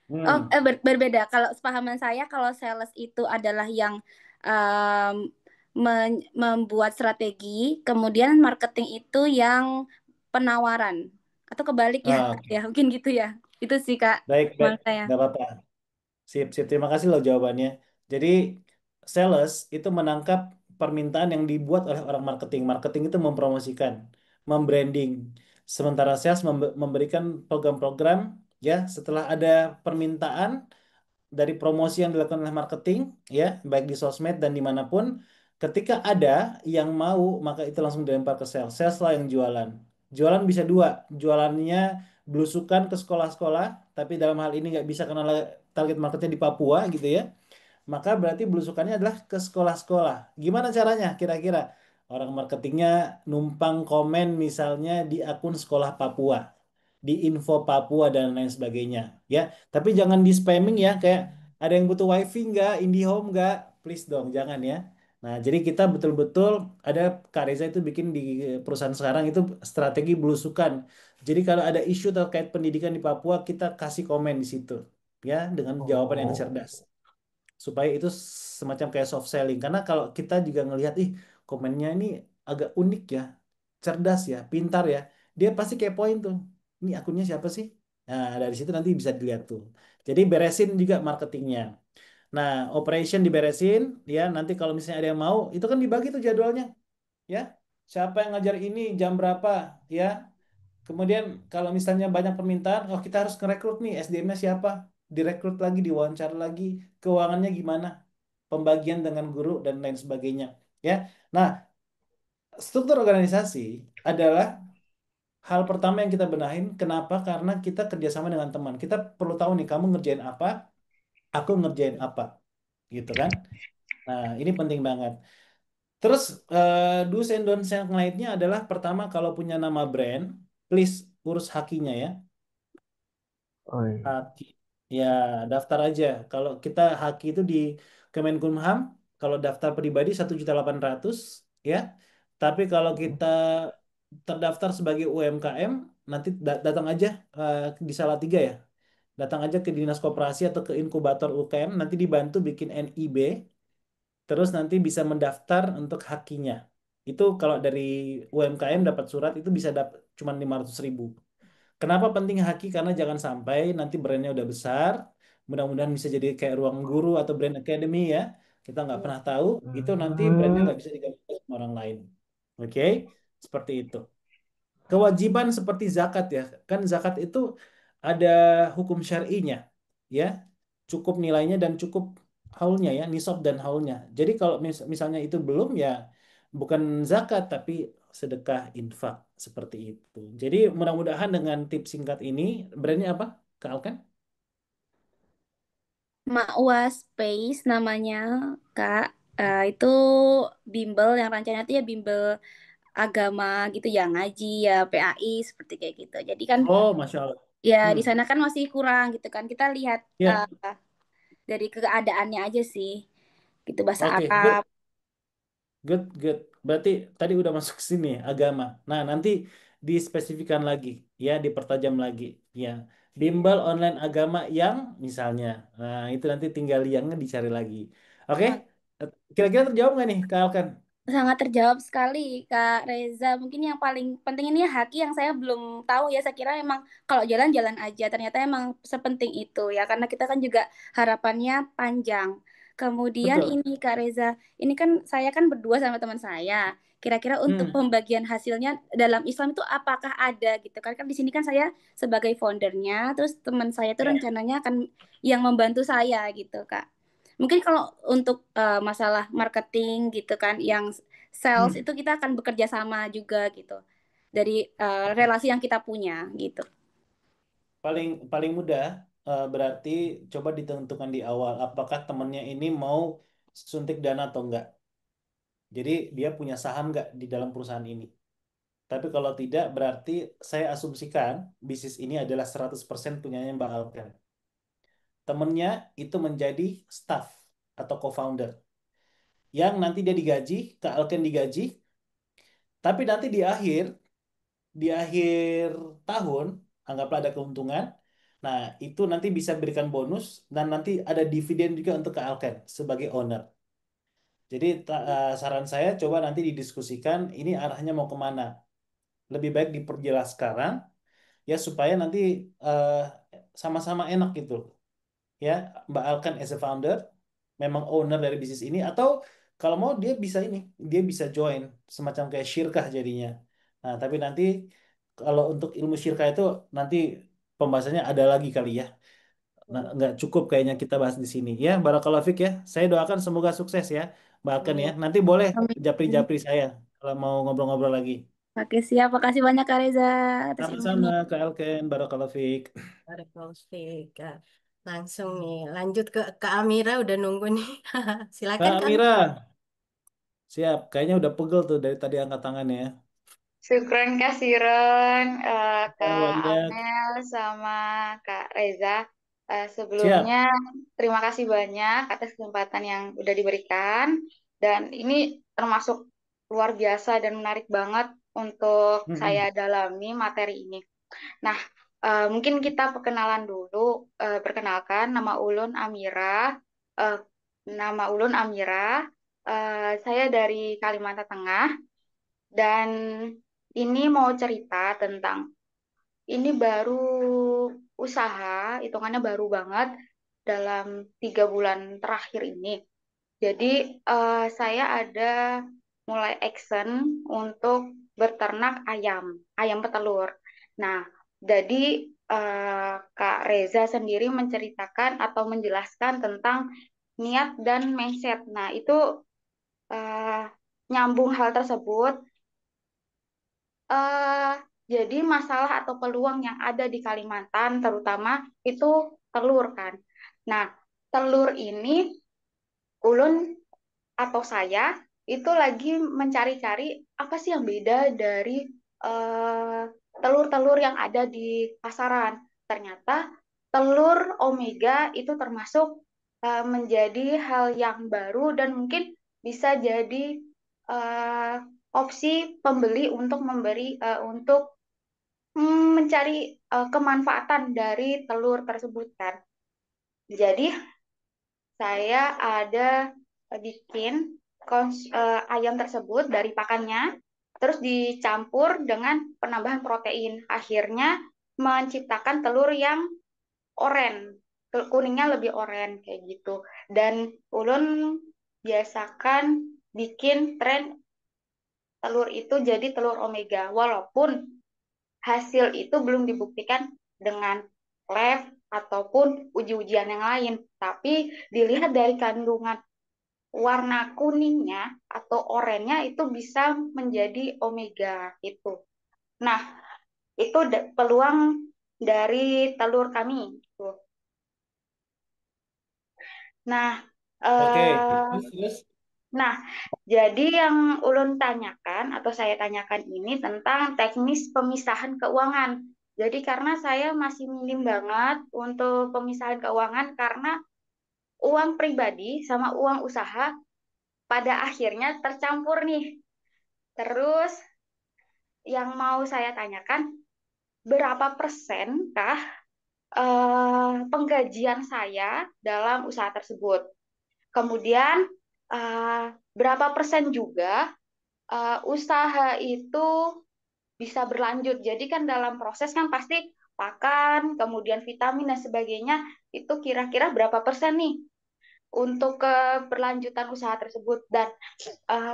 Oh, Hmm, berbeda. Kalau sepahaman saya, kalau sales itu adalah yang em, membuat strategi, kemudian marketing itu yang penawaran. Atau kebalik ya, Kak, oke. ya mungkin gitu ya. Itu sih Kak, Baik, baik, menurut saya. nggak apa-apa. Sip, sip. Terima kasih loh jawabannya. Jadi, sales itu menangkap permintaan yang dibuat oleh orang marketing. Marketing itu mempromosikan, membranding. Sementara sales memberikan program-program, ya, setelah ada permintaan dari promosi yang dilakukan oleh marketing, ya, baik di sosmed dan dimanapun, ketika ada yang mau, maka itu langsung dilempar ke sales. Sales lah yang jualan. Jualan bisa dua, jualannya belusukan ke sekolah-sekolah, tapi dalam hal ini nggak bisa karena target marketnya di Papua gitu ya. Maka berarti belusukannya adalah ke sekolah-sekolah. Gimana caranya kira-kira? Orang marketingnya numpang komen misalnya di akun sekolah Papua, di info Papua dan lain sebagainya, ya. Tapi jangan di spamming ya, kayak ada yang butuh wifi nggak, IndiHome nggak, please dong, jangan ya. Nah, jadi kita betul-betul ada Kak Reza itu bikin di perusahaan sekarang itu strategi belusukan. Jadi kalau ada isu terkait pendidikan di Papua, kita kasih komen di situ, ya, dengan jawaban yang cerdas supaya itu semacam kayak soft selling. Karena kalau kita juga ngelihat, ih, komennya ini agak unik ya, cerdas ya, pintar ya, dia pasti kepoin tuh. Ini akunnya siapa sih? Nah, dari situ nanti bisa dilihat tuh. Jadi beresin juga marketingnya. Nah, operation diberesin, ya. Nanti kalau misalnya ada yang mau, itu kan dibagi tuh jadwalnya, ya. Siapa yang ngajar ini jam berapa, ya. Kemudian kalau misalnya banyak permintaan, oh kita harus ngerekrut nih SDM-nya siapa, direkrut lagi, diwawancara lagi, keuangannya gimana, pembagian dengan guru dan lain sebagainya. Ya, nah struktur organisasi adalah hal pertama yang kita benahin. Kenapa? Karena kita kerjasama dengan teman. Kita perlu tahu nih, kamu ngerjain apa, aku ngerjain apa, gitu kan? Nah ini penting banget. Terus do's and don'ts yang lainnya adalah pertama kalau punya nama brand, please urus hakinya ya. Oh iya. Haki. Ya, daftar aja. Kalau kita haki itu di Kemenkumham, kalau daftar pribadi 1.800.000 ya. Tapi kalau kita terdaftar sebagai UMKM, nanti datang aja di Salatiga ya. Datang aja ke Dinas Koperasi atau ke inkubator UKM, nanti dibantu bikin NIB, terus nanti bisa mendaftar untuk hakinya. Itu kalau dari UMKM dapat surat itu bisa dapat cuma 500.000. Kenapa penting haki? Karena jangan sampai nanti brandnya udah besar, mudah-mudahan bisa jadi kayak Ruang Guru atau Brand Academy ya. Kita nggak pernah tahu, itu nanti brandnya Hmm. nggak bisa digabung sama orang lain. Oke, seperti itu. Kewajiban seperti zakat ya, kan zakat itu ada hukum syar'inya, ya, cukup nilainya dan cukup haulnya ya, nisab dan haulnya. Jadi kalau misalnya itu belum ya, bukan zakat tapi sedekah infak seperti itu. Jadi mudah-mudahan dengan tips singkat ini, brandnya apa? Kak Alkan? Makwa Space namanya, Kak. Itu bimbel yang rencananya tuh ya bimbel agama gitu ya, ngaji ya, PAI seperti kayak gitu. Jadi kan Oh, Masya Allah. ya di Hmm. sana kan masih kurang gitu kan. Kita lihat Ya, dari keadaannya aja sih. Gitu bahasa oke, Arab. good. Good, good. Berarti tadi udah masuk ke sini agama. Nah, nanti dispesifikan lagi, ya, dipertajam lagi, ya. Bimbel online agama yang misalnya. Nah, itu nanti tinggal yangnya dicari lagi. Oke? Nah, Kira-kira terjawab nggak nih, Kak Alkan? sangat terjawab sekali, Kak Reza. Mungkin yang paling penting ini haki yang saya belum tahu ya. Saya kira emang kalau jalan-jalan aja. Ternyata emang sepenting itu ya. Karena kita kan juga harapannya panjang. Kemudian Betul. ini Kak Reza, ini kan saya kan berdua sama teman saya. Kira-kira untuk Hmm, pembagian hasilnya dalam Islam itu apakah ada gitu kan? Kan di sini kan saya sebagai foundernya, terus teman saya itu ya. rencananya akan yang membantu saya gitu, Kak. Mungkin kalau untuk masalah marketing gitu kan, yang sales Hmm. itu kita akan bekerja sama juga gitu dari relasi yang kita punya gitu. Paling paling mudah berarti coba ditentukan di awal apakah temennya ini mau suntik dana atau enggak. Jadi dia punya saham nggak di dalam perusahaan ini. Tapi kalau tidak, berarti saya asumsikan bisnis ini adalah 100% punyanya Mbak Alken. Temennya itu menjadi staff atau co-founder. Yang nanti dia digaji, Kak Alken digaji, tapi nanti di akhir tahun, anggaplah ada keuntungan, nah itu nanti bisa berikan bonus, dan nanti ada dividen juga untuk Kak Alken sebagai owner. Jadi saran saya coba nanti didiskusikan ini arahnya mau kemana. Lebih baik diperjelas sekarang, ya supaya nanti eh, sama-sama enak gitu ya. Mbak Alkan as a founder memang owner dari bisnis ini, atau kalau mau dia bisa join semacam kayak syirkah jadinya. Nah tapi nanti kalau untuk ilmu syirkah itu nanti pembahasannya ada lagi kali ya. Nah, nggak cukup kayaknya kita bahas di sini ya. Barakallahu fik ya, saya doakan semoga sukses ya Mbak Alkan ya. Amin. Nanti boleh Amin. japri-japri saya kalau mau ngobrol-ngobrol lagi. Oke, siap. Makasih banyak Kak Reza atas Sama-sama ilmunya. Kak Alken, barakallahu fik. Barakallahu fiik. Langsung nih, lanjut ke Kak Amira udah nunggu nih. Silakan Kak Kak Mira, Amira. Siap. Kayaknya udah pegel tuh dari tadi angkat tangannya ya. Syukron Kak Siron, Terima Kak banyak. Amel, sama Kak Reza. Sebelumnya Siap. terima kasih banyak atas kesempatan yang udah diberikan. Dan ini termasuk luar biasa dan menarik banget untuk saya Mm-mm. dalami materi ini. Nah, mungkin kita perkenalan dulu. Perkenalkan, Eh, nama Ulun Amira. Saya dari Kalimantan Tengah. Dan ini mau cerita tentang ini baru usaha, hitungannya baru banget dalam 3 bulan terakhir ini. Jadi saya ada mulai action untuk beternak ayam, ayam petelur. Nah, jadi Kak Reza sendiri menceritakan atau menjelaskan tentang niat dan mindset. Nah, itu eh, nyambung hal tersebut. eh jadi masalah atau peluang yang ada di Kalimantan terutama itu telur kan. Nah, telur ini ulun atau saya itu lagi mencari-cari apa sih yang beda dari eh, telur-telur yang ada di pasaran. Ternyata telur omega itu termasuk menjadi hal yang baru dan mungkin bisa jadi eh, opsi pembeli untuk mencari kemanfaatan dari telur tersebut kan. Jadi saya ada bikin ayam tersebut dari pakannya, terus dicampur dengan penambahan protein. Akhirnya menciptakan telur yang oren, kuningnya lebih oren kayak gitu. Dan ulun biasakan bikin tren telur itu jadi telur omega, walaupun hasil itu belum dibuktikan dengan lab ataupun uji-ujian yang lain. Tapi dilihat dari kandungan warna kuningnya atau oranye itu bisa menjadi omega itu. Nah, itu peluang dari telur kami. Gitu. Nah, Oke. eh, Terus, terus. nah, jadi yang ulun tanyakan atau saya tanyakan ini tentang teknis pemisahan keuangan. Jadi karena saya masih minim banget untuk pemisahan keuangan karena uang pribadi sama uang usaha pada akhirnya tercampur nih. Terus yang mau saya tanyakan, berapa persenkah penggajian saya dalam usaha tersebut? Kemudian berapa persen juga usaha itu bisa berlanjut. Jadi kan dalam proses kan pasti pakan, kemudian vitamin dan sebagainya itu kira-kira berapa persen nih untuk keberlanjutan usaha tersebut dan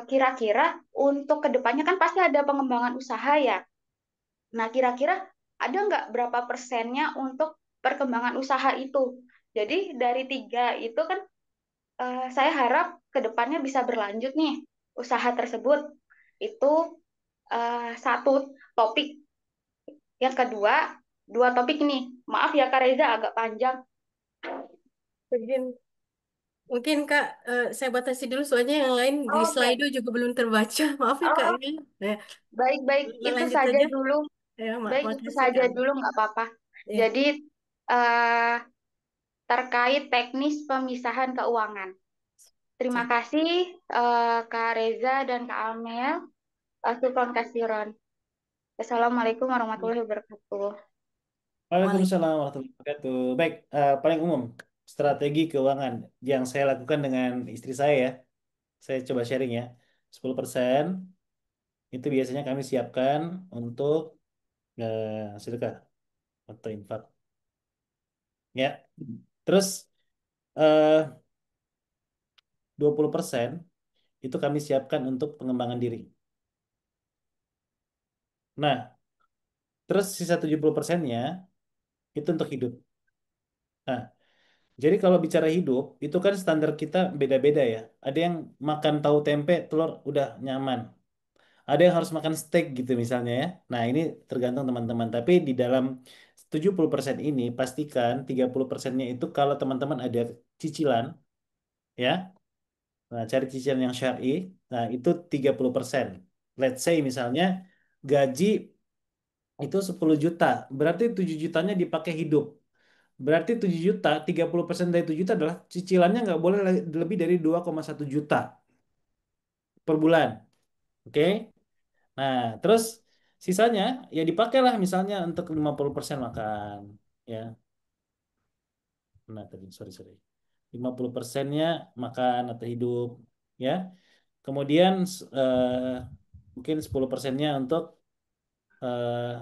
kira-kira untuk kedepannya kan pasti ada pengembangan usaha ya. Nah kira-kira ada nggak berapa persennya untuk perkembangan usaha itu? Jadi dari tiga itu kan saya harap kedepannya bisa berlanjut nih usaha tersebut. Itu satu topik. Yang kedua, dua topik nih. Maaf ya Kak Reza agak panjang. Mungkin, mungkin Kak, saya batasi dulu soalnya yang lain di Oke, Slido juga belum terbaca. Maaf ya Kak oh, ya. Nah, baik-baik itu lanjut saja saja. dulu. Ya, Baik itu makasih saja Kak. dulu nggak apa-apa. Ya, Jadi eh, terkait teknis pemisahan keuangan. Terima siap. kasih Kak Reza dan Kak Amel. Syukron kasiron. Assalamualaikum warahmatullahi wabarakatuh. Waalaikumsalam warahmatullahi wabarakatuh. Baik, paling umum strategi keuangan yang saya lakukan dengan istri saya ya. Saya coba sharing ya. 10% itu biasanya kami siapkan untuk sedekah atau infak. Ya. Terus eh, 20% itu kami siapkan untuk pengembangan diri. Nah, terus sisa 70%-nya itu untuk hidup. Nah, jadi kalau bicara hidup, itu kan standar kita beda-beda ya. Ada yang makan tahu tempe, telur udah nyaman. Ada yang harus makan steak gitu misalnya ya. Nah, ini tergantung teman-teman. Tapi di dalam 70% ini, pastikan 30%-nya itu kalau teman-teman ada cicilan, ya, Nah, cari cicilan yang syar'i. Nah, itu 30%. Let's say misalnya gaji itu 10 juta. Berarti 7 jutanya dipakai hidup. Berarti 7 juta, 30% dari 7 juta adalah cicilannya nggak boleh lebih dari 2,1 juta per bulan. Oke? Nah, terus sisanya ya dipakailah misalnya untuk 50% makan. Ya, nah tadi, sorry. 50%-nya makan atau hidup. Ya. Kemudian mungkin 10%-nya untuk eh,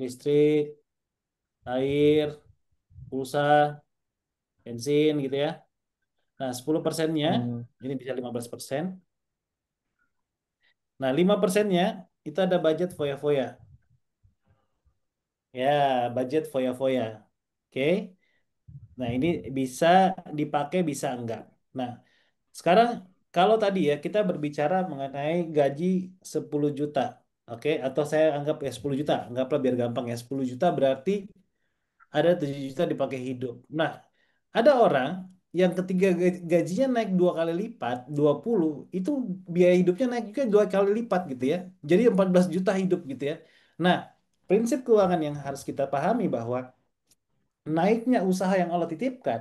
listrik, air, pulsa, bensin gitu ya. Nah, 10%-nya Hmm. ini bisa 15%. Nah, 5%-nya itu ada budget foya-foya. Ya, budget foya-foya. Oke. Nah, ini bisa dipakai, bisa enggak. Nah, sekarang kalau tadi ya kita berbicara mengenai gaji 10 juta. Oke, atau saya anggap ya 10 juta. Anggaplah biar gampang ya. 10 juta berarti ada 7 juta dipakai hidup. Nah, ada orang yang ketika gajinya naik 2 kali lipat, 20, itu biaya hidupnya naik juga 2 kali lipat gitu ya. Jadi 14 juta hidup gitu ya. Nah, prinsip keuangan yang harus kita pahami bahwa naiknya usaha yang Allah titipkan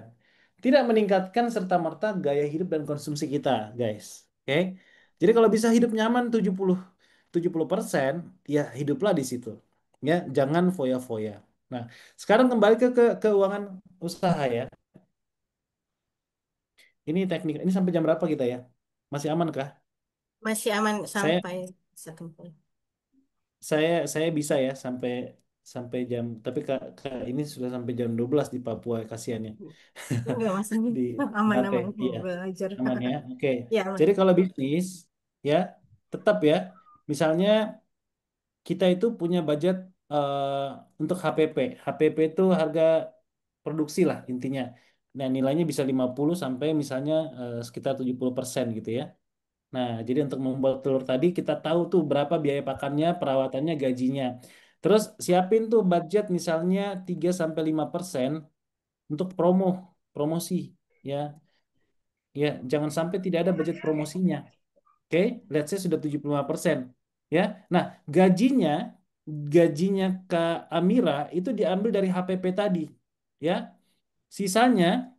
tidak meningkatkan serta-merta gaya hidup dan konsumsi kita, guys. Oke? Jadi kalau bisa hidup nyaman 70% ya hiduplah di situ. Ya, jangan foya-foya. Nah, sekarang kembali ke keuangan usaha ya. Ini teknik. Ini sampai jam berapa kita ya? Masih aman kah? Masih aman Saya sampai 1 jam. saya bisa ya sampai sampai jam, tapi ini sudah sampai jam 12 di Papua, kasihan ya. Enggak, maksudnya Di Oke, aman-aman mau iya, belajar. aman ya. Oke. Ya, aman. Jadi kalau bisnis ya tetap ya. Misalnya kita itu punya budget untuk HPP. HPP itu harga produksi lah intinya. Nah, nilainya bisa 50 sampai misalnya sekitar 70% gitu ya. Nah, jadi untuk membuat telur tadi kita tahu tuh berapa biaya pakannya, perawatannya, gajinya. Terus siapin tuh budget misalnya 3 sampai 5% untuk promosi ya. Ya, jangan sampai tidak ada budget promosinya. Oke, let's say sudah 75%. Ya. Nah, gajinya gajinya Kak Amira itu diambil dari HPP tadi. Ya. Sisanya,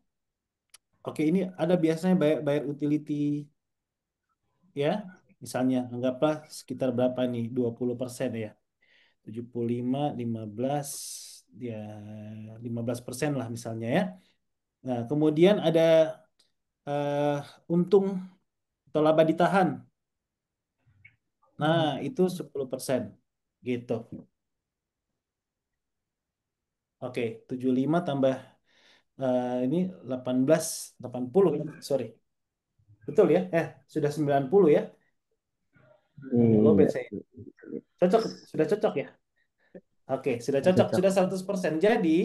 oke, ini ada biasanya bayar, bayar utility ya. Misalnya anggaplah sekitar berapa nih? 20% ya. 75, 15 ya 15% lah misalnya ya. Nah, kemudian ada eh, untung atau laba ditahan. Nah, itu 10%. Gitu. Oke, 75 tambah ini 18, 80 ya. Sorry. Betul ya? Sudah 90 ya. Agak lowbat Iya. saya. Cocok, sudah cocok ya? Oke, sudah Nggak cocok, cocok. sudah 100%. Jadi,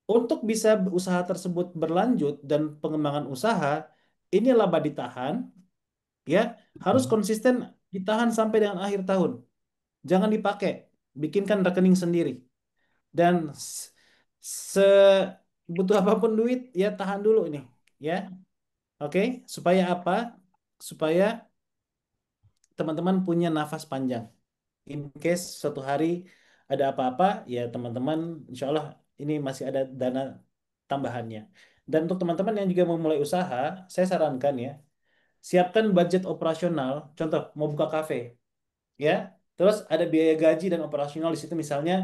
untuk bisa usaha tersebut berlanjut dan pengembangan usaha, ini laba ditahan, ya, harus Hmm. konsisten ditahan sampai dengan akhir tahun. Jangan dipakai, bikinkan rekening sendiri. Dan sebutuh apapun duit, ya tahan dulu ini, ya. Oke, supaya apa? Supaya teman-teman punya nafas panjang. In case suatu hari ada apa-apa, ya teman-teman, insya Allah ini masih ada dana tambahannya. Dan untuk teman-teman yang juga mau mulai usaha, saya sarankan ya, siapkan budget operasional. Contoh, mau buka kafe, ya. Terus ada biaya gaji dan operasional di situ misalnya,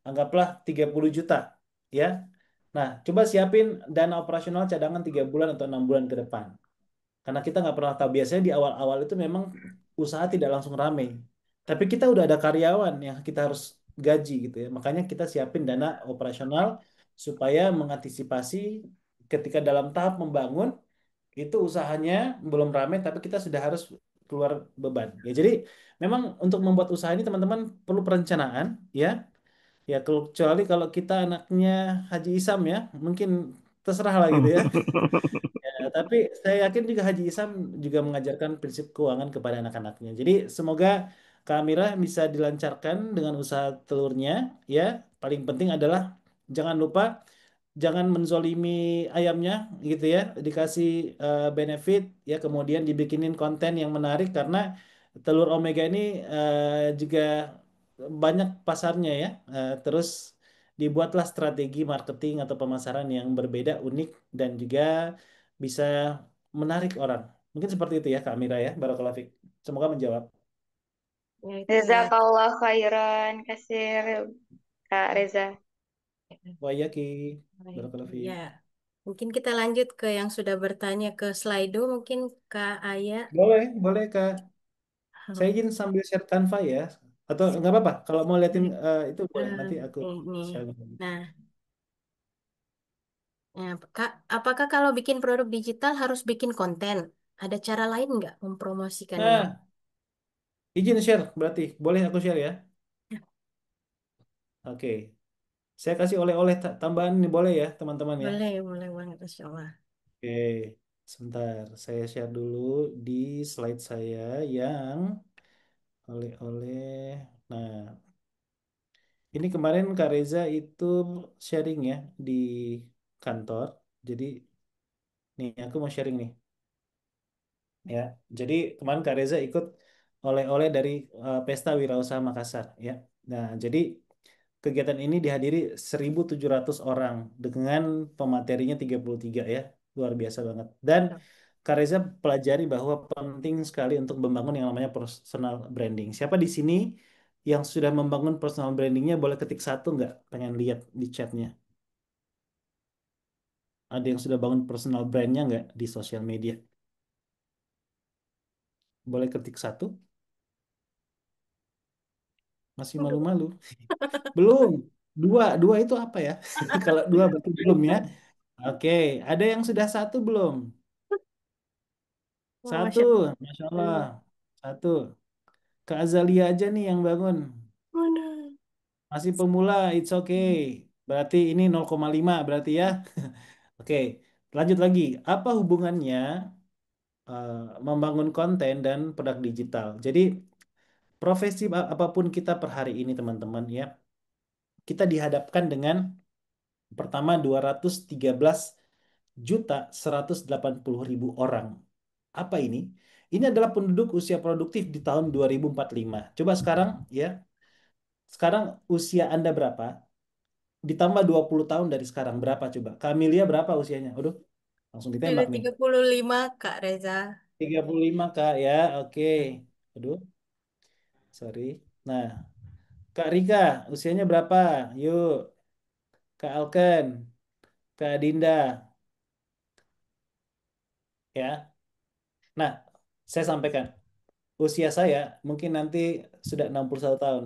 anggaplah 30 juta, ya. Nah, coba siapin dana operasional cadangan 3 bulan atau 6 bulan ke depan. Karena kita nggak pernah tahu. Biasanya di awal-awal itu memang usaha tidak langsung rame. Tapi kita udah ada karyawan yang kita harus gaji gitu ya. Makanya kita siapin dana operasional supaya mengantisipasi ketika dalam tahap membangun itu usahanya belum rame tapi kita sudah harus keluar beban. Ya jadi memang untuk membuat usaha ini teman-teman perlu perencanaan ya. Ya kecuali kalau kita anaknya Haji Isam ya, mungkin terserah lah gitu ya. Ya, tapi saya yakin juga Haji Isam juga mengajarkan prinsip keuangan kepada anak-anaknya. Jadi semoga Kak Amira bisa dilancarkan dengan usaha telurnya. Ya, paling penting adalah jangan lupa jangan menzolimi ayamnya gitu ya, dikasih benefit ya, kemudian dibikinin konten yang menarik karena telur omega ini juga banyak pasarnya ya. Terus dibuatlah strategi marketing atau pemasaran yang berbeda, unik dan juga bisa menarik orang. Mungkin seperti itu ya Kak Mira ya, Barakallahu Fik. Semoga menjawab. Ya itu ya. Jazakallah khairan, kasir Kak Reza. Wa iyaki. Baik. Barakallahu Ya, Fik. mungkin kita lanjut ke yang sudah bertanya ke Slido, mungkin Kak Aya. Boleh, boleh Kak. Saya izin sambil share Canva ya. Atau nggak apa-apa. Kalau mau liatin itu boleh. Eh, Nanti aku ini. share. Nah, ya, Kak, apakah kalau bikin produk digital harus bikin konten? Ada cara lain nggak mempromosikannya? Nah, izin share berarti. Boleh aku share ya? Ya, Oke. Saya kasih oleh-oleh tambahan ini boleh ya teman-teman ya? boleh, boleh banget, Masya Allah. Oke. Sebentar. Saya share dulu di slide saya yang oleh-oleh. Nah, ini kemarin Kak Reza itu sharing ya di kantor. Jadi nih aku mau sharing nih. Ya, jadi kemarin Kak Reza ikut oleh-oleh dari Pesta Wirausaha Makassar ya. Nah, jadi kegiatan ini dihadiri 1.700 orang dengan pematerinya 33 ya. Luar biasa banget. Dan Kak Reza pelajari bahwa penting sekali untuk membangun yang namanya personal branding. Siapa di sini yang sudah membangun personal brandingnya boleh ketik satu nggak? Pengen lihat di chatnya. Ada yang sudah bangun personal brandnya nggak di sosial media? Boleh ketik satu? Masih malu-malu. Belum. Dua, dua itu apa ya? Kalau dua berarti belum ya. Oke, ada yang sudah satu belum? Oh, Satu, Masya Masya Allah. Allah. Satu. Ke Azalia aja nih yang bangun. Mana? Masih pemula, it's okay. Berarti ini 0,5 berarti ya. Oke, lanjut lagi. Apa hubungannya eh, membangun konten dan produk digital? Jadi profesi apapun kita per hari ini teman-teman ya, kita dihadapkan dengan pertama 213.180.000 orang. Apa ini? Ini adalah penduduk usia produktif di tahun 2045. Coba sekarang ya, sekarang usia Anda berapa? Ditambah 20 tahun dari sekarang berapa coba? Kamilia berapa usianya? Aduh, langsung Sudah ditembak nih. 35 Kak Reza. 35 Kak ya, oke. Aduh, sorry. Nah, Kak Rika usianya berapa? Yuk, Kak Alken, Kak Dinda ya. Nah, saya sampaikan. Usia saya mungkin nanti sudah 61 tahun.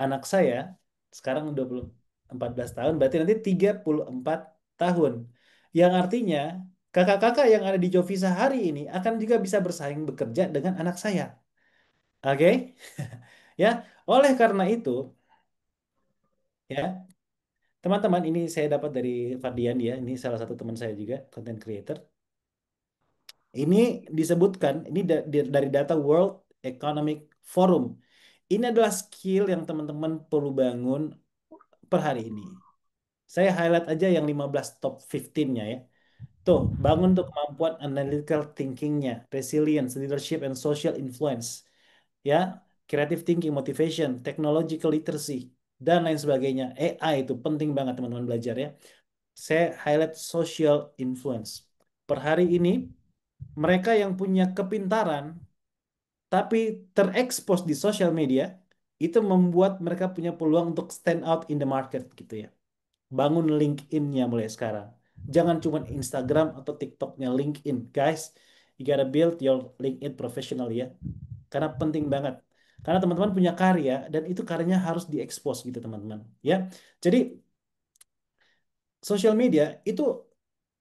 Anak saya sekarang 14 tahun, berarti nanti 34 tahun. Yang artinya kakak-kakak yang ada di Jovisa hari ini akan juga bisa bersaing bekerja dengan anak saya. Oke? Ya, oleh karena itu, ya, teman-teman ini saya dapat dari Fardian ya, ini salah satu teman saya juga, content creator. Ini disebutkan ini dari data World Economic Forum. Ini adalah skill yang teman-teman perlu bangun per hari ini. Saya highlight aja yang 15 top 15-nya ya. Tuh, bangun tuh kemampuan analytical thinking-nya, resilience, leadership, and social influence. Ya, creative thinking, motivation, technological literacy, dan lain sebagainya. AI itu penting banget teman-teman belajar ya. Saya highlight social influence. Per hari ini, mereka yang punya kepintaran tapi terekspos di sosial media, itu membuat mereka punya peluang untuk stand out in the market gitu ya. Bangun LinkedIn-nya mulai sekarang. Jangan cuma Instagram atau TikTok-nya, LinkedIn. Guys, you gotta build your LinkedIn professional ya. Karena penting banget. Karena teman-teman punya karya dan itu karyanya harus diekspos gitu teman-teman. Ya, jadi sosial media itu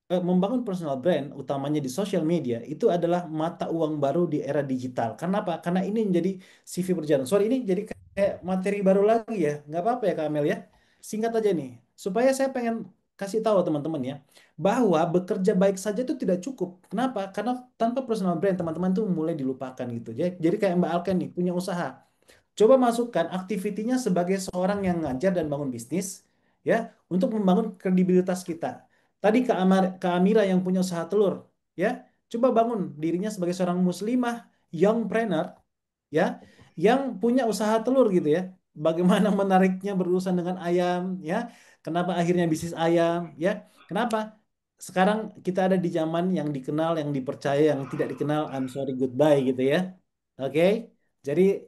membangun personal brand utamanya di sosial media itu adalah mata uang baru di era digital. Kenapa? Karena ini menjadi CV berjalan. Sorry ini jadi kayak materi baru lagi ya. Nggak apa-apa ya Kak Amel ya. Singkat aja nih. Supaya saya pengen kasih tahu teman-teman ya bahwa bekerja baik saja itu tidak cukup. Kenapa? Karena tanpa personal brand teman-teman tuh mulai dilupakan gitu. Jadi kayak Mbak Alken nih punya usaha. Coba masukkan aktivitinya sebagai seorang yang ngajar dan bangun bisnis. ya, untuk membangun kredibilitas kita. Tadi Kak Amira yang punya usaha telur, ya, coba bangun dirinya sebagai seorang muslimah, youngpreneur, ya, yang punya usaha telur gitu ya. Bagaimana menariknya berurusan dengan ayam, ya. Kenapa akhirnya bisnis ayam, ya? Kenapa? Sekarang kita ada di zaman yang dikenal, yang dipercaya, yang tidak dikenal, I'm sorry goodbye gitu ya. Oke? Jadi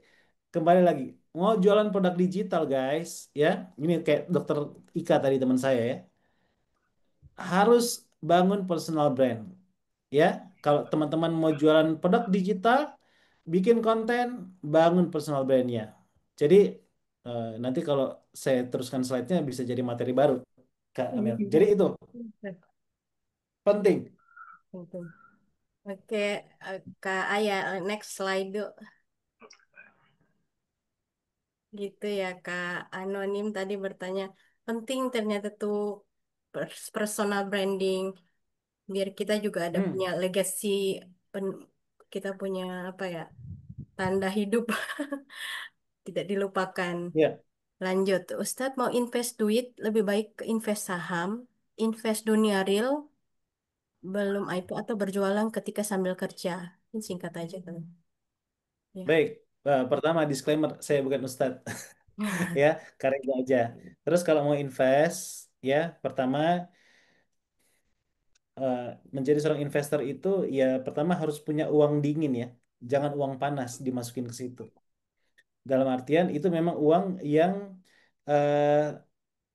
kembali lagi, mau jualan produk digital guys, ya. Ini kayak dokter Ika tadi teman saya ya. Harus bangun personal brand. Ya, kalau teman-teman mau jualan produk digital, bikin konten, bangun personal brandnya. Jadi nanti kalau saya teruskan slide-nya bisa jadi materi baru, Kak Amel. Jadi itu penting. Betul. Oke, Kak Aya, next slide dulu. Gitu ya, Kak Anonim tadi bertanya, penting ternyata tuh personal branding, biar kita juga ada Hmm, punya legacy, pen- kita punya apa ya, tanda hidup, tidak dilupakan. ya, Lanjut, Ustadz mau invest duit, lebih baik ke invest saham, invest dunia real, belum IPO atau berjualan ketika sambil kerja. Ini singkat aja kan. Ya. baik. Pertama disclaimer, saya bukan ustadz, ya, karya aja. Terus kalau mau invest, ya, pertama eh, menjadi seorang investor itu ya pertama harus punya uang dingin ya, jangan uang panas dimasukin ke situ. Dalam artian itu memang uang yang eh,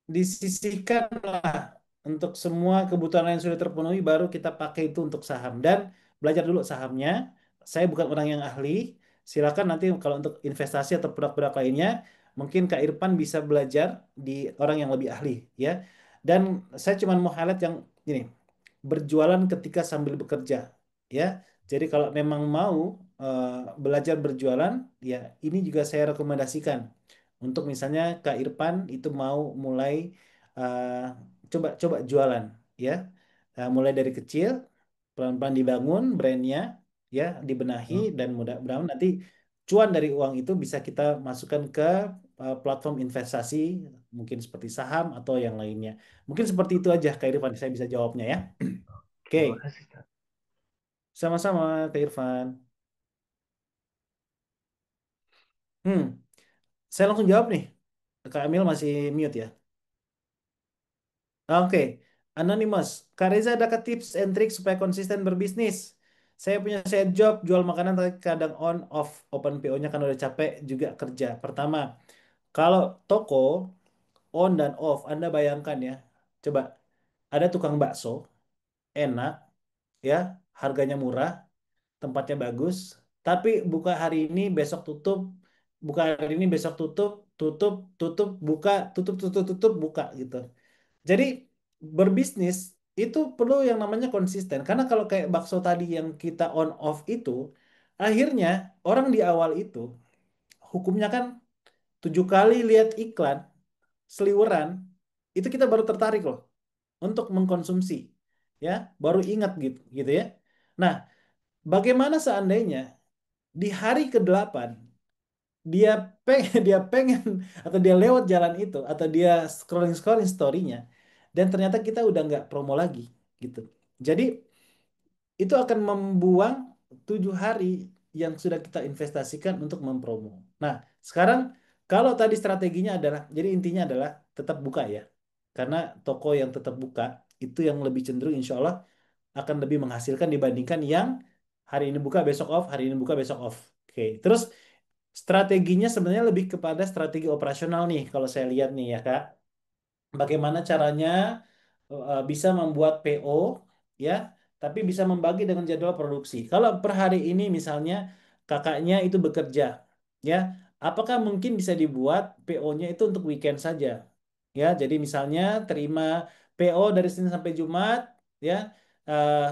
disisihkan lah untuk semua kebutuhan yang sudah terpenuhi baru kita pakai itu untuk saham dan belajar dulu sahamnya. Saya bukan orang yang ahli. Silakan nanti kalau untuk investasi atau produk-produk lainnya mungkin Kak Irfan bisa belajar di orang yang lebih ahli ya. Dan saya cuma mau highlight yang ini berjualan ketika sambil bekerja ya. Jadi kalau memang mau eh, belajar berjualan ya ini juga saya rekomendasikan untuk misalnya Kak Irfan itu mau mulai eh, coba coba jualan ya. Mulai dari kecil pelan-pelan dibangun brandnya ya dibenahi dan mudah-mudahan nanti cuan dari uang itu bisa kita masukkan ke platform investasi mungkin seperti saham atau yang lainnya. Mungkin seperti itu aja Kak Irfan saya bisa jawabnya ya. Oke, Terima kasih, Ustaz. sama-sama Kak Irfan. Hmm, saya langsung jawab nih. Kak Emil masih mute ya. Oke, Anonymous. Kak Reza, adakah tips and trik supaya konsisten berbisnis? Saya punya side job, jual makanan tapi kadang on off. Open PO-nya kan udah capek juga kerja. Pertama, kalau toko on dan off, Anda bayangkan ya. Coba, ada tukang bakso, enak, ya, harganya murah, tempatnya bagus, tapi buka hari ini besok tutup, buka hari ini besok tutup, tutup, tutup, buka, tutup, tutup, tutup, buka gitu. Jadi berbisnis itu perlu yang namanya konsisten. Karena kalau kayak bakso tadi yang kita on off itu, akhirnya orang di awal itu hukumnya kan 7 kali lihat iklan seliweran, itu kita baru tertarik loh untuk mengkonsumsi, ya, baru ingat gitu, gitu ya. Nah, bagaimana seandainya di hari ke-8 dia pengen dia pengen atau dia lewat jalan itu atau dia scrolling scrolling story-nya dan ternyata kita udah nggak promo lagi gitu. Jadi itu akan membuang 7 hari yang sudah kita investasikan untuk mempromo. Nah, sekarang kalau tadi strateginya adalah, jadi intinya adalah tetap buka ya. Karena toko yang tetap buka itu yang lebih cenderung insya Allah akan lebih menghasilkan dibandingkan yang hari ini buka besok off, hari ini buka besok off. Oke, terus strateginya sebenarnya lebih kepada strategi operasional nih kalau saya lihat nih ya Kak. Bagaimana caranya bisa membuat PO ya, tapi bisa membagi dengan jadwal produksi. Kalau per hari ini misalnya kakaknya itu bekerja ya, apakah mungkin bisa dibuat PO-nya itu untuk weekend saja? Ya, jadi misalnya terima PO dari Senin sampai Jumat ya.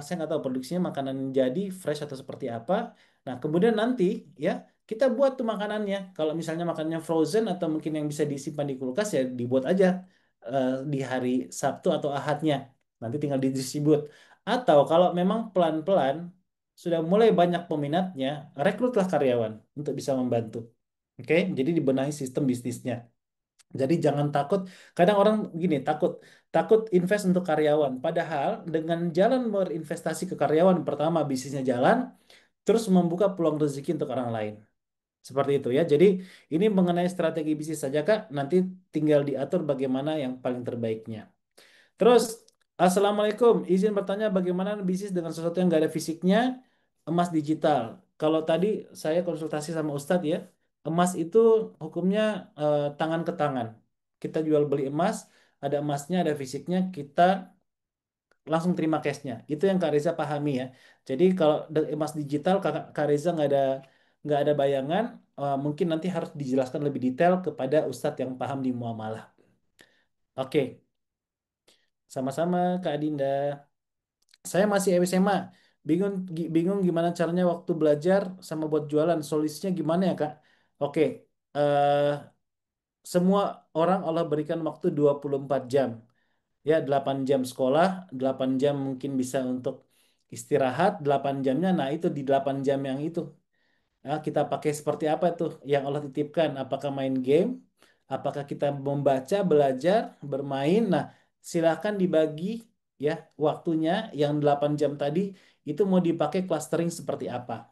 Saya nggak tahu produksinya makanan jadi fresh atau seperti apa. Nah, kemudian nanti ya kita buat tuh makanannya. Kalau misalnya makanannya frozen atau mungkin yang bisa disimpan di kulkas ya dibuat aja di hari Sabtu atau Ahadnya. Nanti tinggal didistribut. Atau kalau memang pelan-pelan sudah mulai banyak peminatnya, rekrutlah karyawan untuk bisa membantu. Oke, jadi dibenahi sistem bisnisnya. Jadi jangan takut. Kadang orang gini takut takut invest untuk karyawan. Padahal dengan jalan berinvestasi ke karyawan, pertama bisnisnya jalan, terus membuka peluang rezeki untuk orang lain. Seperti itu ya. Jadi ini mengenai strategi bisnis saja Kak. Nanti tinggal diatur bagaimana yang paling terbaiknya. Terus, Assalamualaikum. Izin bertanya bagaimana bisnis dengan sesuatu yang nggak ada fisiknya, emas digital. Kalau tadi saya konsultasi sama Ustadz ya, emas itu hukumnya tangan ke tangan. Kita jual beli emas, ada emasnya, ada fisiknya, kita langsung terima cashnya. Itu yang Kak Reza pahami ya. Jadi kalau emas digital, Kak Reza nggak ada bayangan, mungkin nanti harus dijelaskan lebih detail kepada Ustadz yang paham di muamalah. Oke, sama-sama Kak Adinda. Saya masih SMA. Bingung bingung gimana caranya waktu belajar sama buat jualan. Solusinya gimana ya, Kak? Oke. eh Semua orang Allah berikan waktu 24 jam. Ya, 8 jam sekolah, 8 jam mungkin bisa untuk istirahat, 8 jamnya nah itu di 8 jam yang itu. Nah, kita pakai seperti apa tuh yang Allah titipkan? Apakah main game? Apakah kita membaca, belajar, bermain? Nah, silahkan dibagi ya waktunya yang 8 jam tadi itu mau dipakai clustering seperti apa.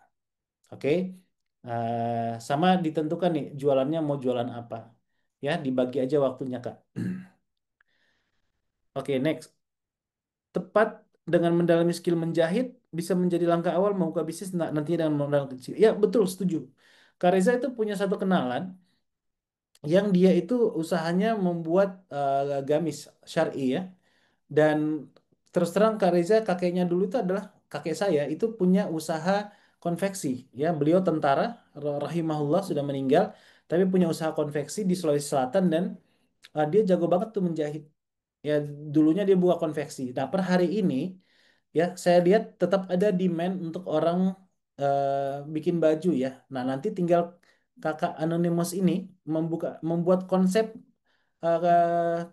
Oke. Sama ditentukan nih jualannya mau jualan apa. Ya, dibagi aja waktunya, Kak. Oke, next. Tepat dengan mendalami skill menjahit bisa menjadi langkah awal membuka bisnis nantinya dengan modal kecil. Ya, betul, setuju. Kak Reza itu punya satu kenalan yang dia itu usahanya membuat gamis syar'i ya. Dan terus terang Kak Reza kakeknya dulu itu adalah kakek saya itu punya usaha konveksi ya. Beliau tentara rahimahullah sudah meninggal tapi punya usaha konveksi di Sulawesi Selatan dan dia jago banget tuh menjahit. Ya dulunya dia buka konveksi. Nah, per hari ini ya saya lihat tetap ada demand untuk orang bikin baju ya. Nah, nanti tinggal kakak Anonymous ini membuat konsep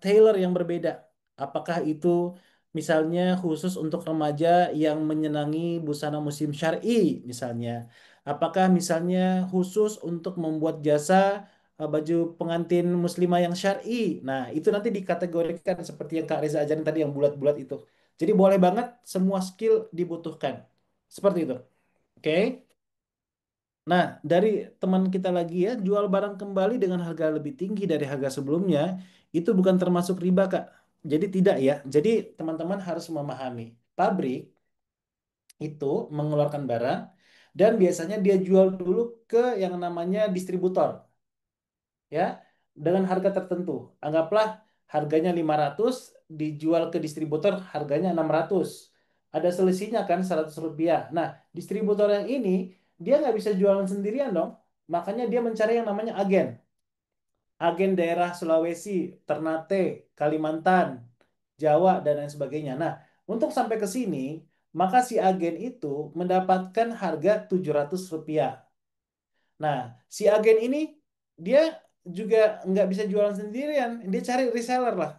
tailor yang berbeda. Apakah itu misalnya khusus untuk remaja yang menyenangi busana musim syar'i misalnya. Apakah misalnya khusus untuk membuat jasa baju pengantin muslimah yang syar'i. Nah, itu nanti dikategorikan seperti yang Kak Reza ajarin tadi yang bulat-bulat itu. Jadi boleh banget semua skill dibutuhkan. Seperti itu. Oke. Nah, dari teman kita lagi ya, jual barang kembali dengan harga lebih tinggi dari harga sebelumnya, itu bukan termasuk riba, Kak. Jadi tidak ya. Jadi teman-teman harus memahami. Pabrik itu mengeluarkan barang dan biasanya dia jual dulu ke yang namanya distributor ya dengan harga tertentu. Anggaplah harganya 500 dijual ke distributor harganya 600. Ada selisihnya kan Rp100. Nah, distributor yang ini dia nggak bisa jualan sendirian dong. Makanya dia mencari yang namanya agen. Agen daerah Sulawesi, Ternate, Kalimantan, Jawa, dan lain sebagainya. Nah, untuk sampai ke sini, maka si agen itu mendapatkan harga Rp700. Nah, si agen ini dia juga nggak bisa jualan sendirian, dia cari reseller lah,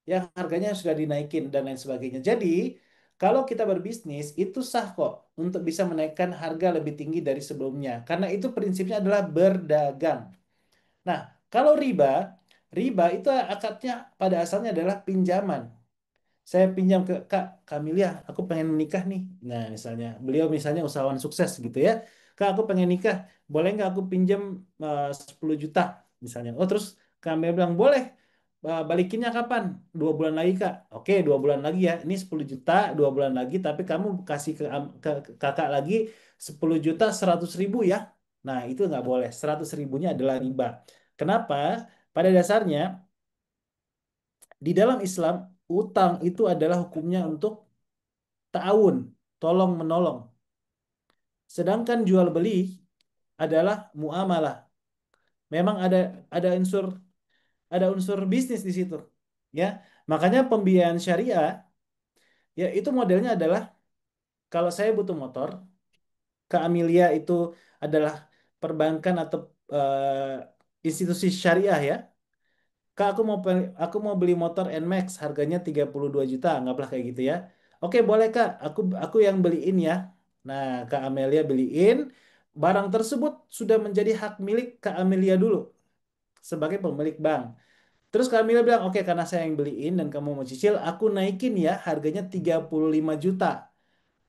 yang harganya sudah dinaikin dan lain sebagainya. Jadi, kalau kita berbisnis itu sah kok untuk bisa menaikkan harga lebih tinggi dari sebelumnya, karena itu prinsipnya adalah berdagang. Nah, kalau riba, riba itu akadnya pada asalnya adalah pinjaman. Saya pinjam ke Kak Kamilia, aku pengen menikah nih. Nah, misalnya, beliau misalnya usahawan sukses gitu ya. Kak, aku pengen nikah, boleh nggak aku pinjam 10 juta misalnya. Oh, terus Kamilia bilang, boleh. Balikinnya kapan? 2 bulan lagi, Kak. Oke, 2 bulan lagi ya. Ini 10 juta, 2 bulan lagi, tapi kamu kasih ke kakak lagi 10 juta 100 ribu ya. Nah, itu nggak boleh. 100 ribunya adalah riba. Kenapa? Pada dasarnya, di dalam Islam, utang itu adalah hukumnya untuk ta'awun, tolong menolong. Sedangkan jual beli adalah muamalah. Memang ada unsur bisnis di situ. Ya, makanya pembiayaan syariah ya itu modelnya adalah kalau saya butuh motor, ke Amelia itu adalah perbankan atau institusi syariah ya. Kak, aku mau beli motor NMAX harganya 32 juta, anggaplah kayak gitu ya. Oke, boleh Kak, aku yang beliin ya. Nah, Kak Amelia beliin, barang tersebut sudah menjadi hak milik Kak Amelia dulu sebagai pemilik bank. Terus Kamila bilang, oke karena saya yang beliin dan kamu mau cicil, aku naikin ya harganya 35 juta.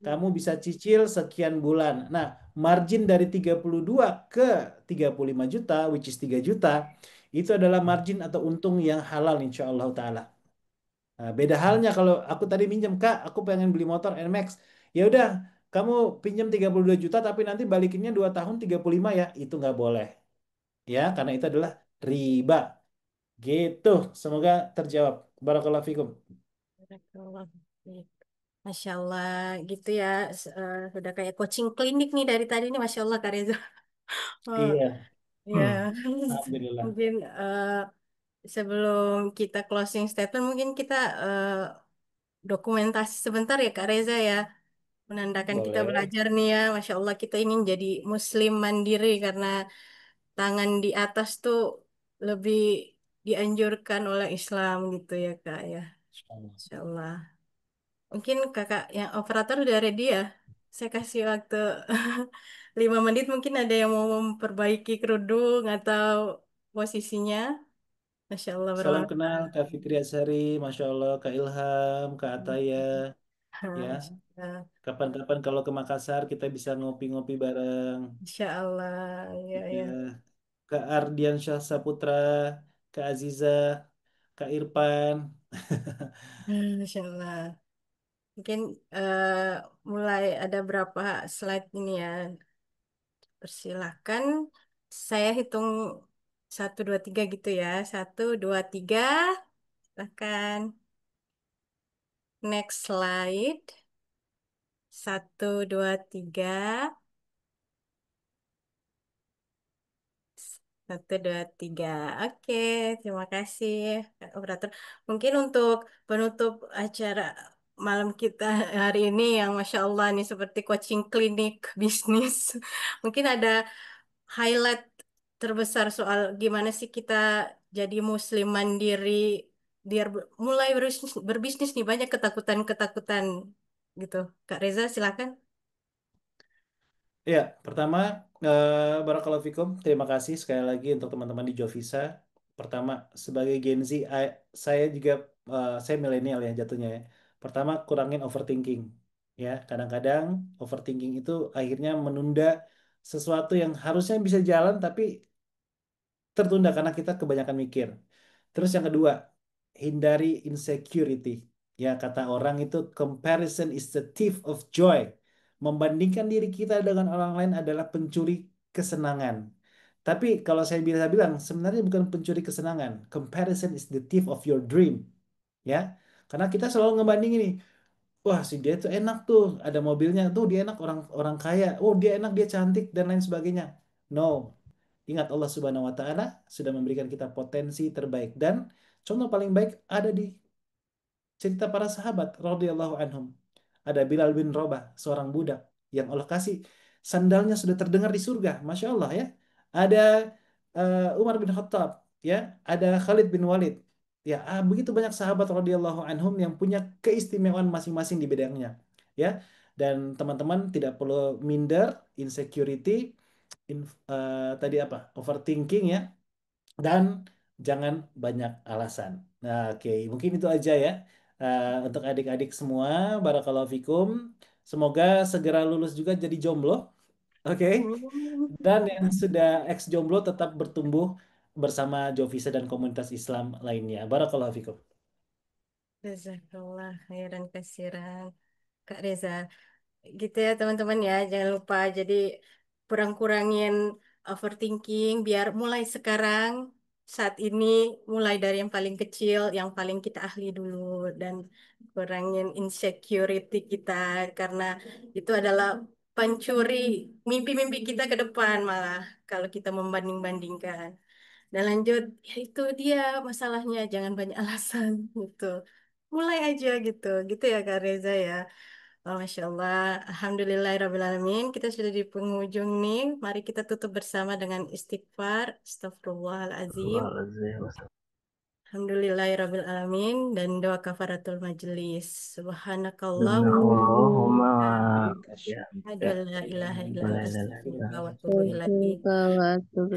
Kamu bisa cicil sekian bulan. Nah, margin dari 32 ke 35 juta, which is 3 juta, itu adalah margin atau untung yang halal insya Allah Ta'ala. Nah, beda halnya kalau aku tadi minjem, Kak, aku pengen beli motor NMAX. Ya udah, kamu pinjam 32 juta tapi nanti balikinnya 2 tahun 35 ya. Itu nggak boleh. Ya, karena itu adalah riba. Gitu. Semoga terjawab. Barakallahu fikum. Barakallah. Masya Allah, gitu ya. Sudah kayak coaching klinik nih dari tadi nih, Masya Allah, Kak Reza. Oh, Iya. ya. Alhamdulillah. Mungkin sebelum kita closing statement, mungkin kita eh, dokumentasi sebentar ya, Kak Reza ya. Menandakan kita Boleh. belajar nih ya, Masya Allah kita ingin jadi Muslim mandiri karena tangan di atas tuh lebih dianjurkan oleh Islam gitu ya, Kak ya. Insyaallah. Masya Allah. Mungkin kakak yang operator udah ready ya. Saya kasih waktu 5 menit. Mungkin ada yang mau memperbaiki kerudung atau posisinya. Masya Allah Salam kenal bermanfaat. Kak Fikri Asari, Masya Allah, Kak Ilham, Kak Ataya, ya. Masya Allah. Kapan-kapan kalau ke Makassar kita bisa ngopi-ngopi bareng. Masya Allah. Ya, Ya. ya. Kak Ardian Syah Saputra, Kak Aziza, Kak Irfan. Masya Allah. Mungkin mulai ada berapa slide ini ya. Persilahkan. Saya hitung 1, 2, 3 gitu ya. 1, 2, 3. Silahkan. Next slide. 1, 2, 3. 1, 2, 3. Oke, terima kasih, Kak Operator. Mungkin untuk penutup acara malam kita hari ini yang Masya Allah nih seperti coaching klinik bisnis. Mungkin ada highlight terbesar soal gimana sih kita jadi Muslim mandiri biar mulai berbisnis nih banyak ketakutan-ketakutan gitu. Kak Reza, silakan. Ya, pertama, Barakallahu Fikum, terima kasih sekali lagi untuk teman-teman di Jovisa. Pertama, sebagai Gen Z, saya juga, saya milenial ya jatuhnya ya. Pertama, kurangin overthinking. Ya, kadang-kadang overthinking itu akhirnya menunda sesuatu yang harusnya bisa jalan, tapi tertunda karena kita kebanyakan mikir. Terus yang kedua, hindari insecurity. Ya, kata orang itu comparison is the thief of joy. Membandingkan diri kita dengan orang lain adalah pencuri kesenangan. Tapi kalau saya bisa bilang, sebenarnya bukan pencuri kesenangan. Comparison is the thief of your dream. Ya, karena kita selalu ngebandingin nih. Wah, si dia tuh enak tuh, ada mobilnya tuh, dia enak orang orang kaya. Oh, dia enak, dia cantik dan lain sebagainya. No, ingat Allah Subhanahu wa taala sudah memberikan kita potensi terbaik dan contoh paling baik ada di cerita para sahabat radhiyallahu anhum. Ada Bilal bin Rabah, seorang budak yang Allah kasih sandalnya sudah terdengar di surga, masya Allah ya. Ada Umar bin Khattab, ya. Ada Khalid bin Walid, ya. Begitu banyak sahabat radhiyallahu anhum yang punya keistimewaan masing-masing di bidangnya, ya. Dan teman-teman tidak perlu minder, insecurity, tadi apa, overthinking ya, dan jangan banyak alasan. Nah, oke, mungkin itu aja ya. Untuk adik-adik semua, barakallahu fikum. Semoga segera lulus juga jadi jomblo, oke. Dan yang sudah ex jomblo tetap bertumbuh bersama Jovisa dan komunitas Islam lainnya. Barakallahu fikum. Jazakallah khairan kasiran. Kak Reza. Gitu ya teman-teman ya, jangan lupa jadi kurang-kurangin overthinking biar mulai sekarang saat ini mulai dari yang paling kecil, yang paling kita ahli dulu dan kurangin insecurity kita karena itu adalah pencuri mimpi-mimpi kita ke depan malah kalau kita membanding-bandingkan. Dan lanjut, ya itu dia masalahnya, jangan banyak alasan gitu. Mulai aja gitu, gitu ya Kak Reza ya. Oh, Masya Allah. Alhamdulillahirrahmanirrahim. Kita sudah di penghujung nih. Mari kita tutup bersama dengan istighfar. Astagfirullahaladzim. Alhamdulillahirrahmanirrahim. Dan doa kafaratul majelis. Subhanakallahumma. Allahumma Asyhadu an la ilaha illa anta astaghfiruka wa atubu ilaik. Wabarakatuh.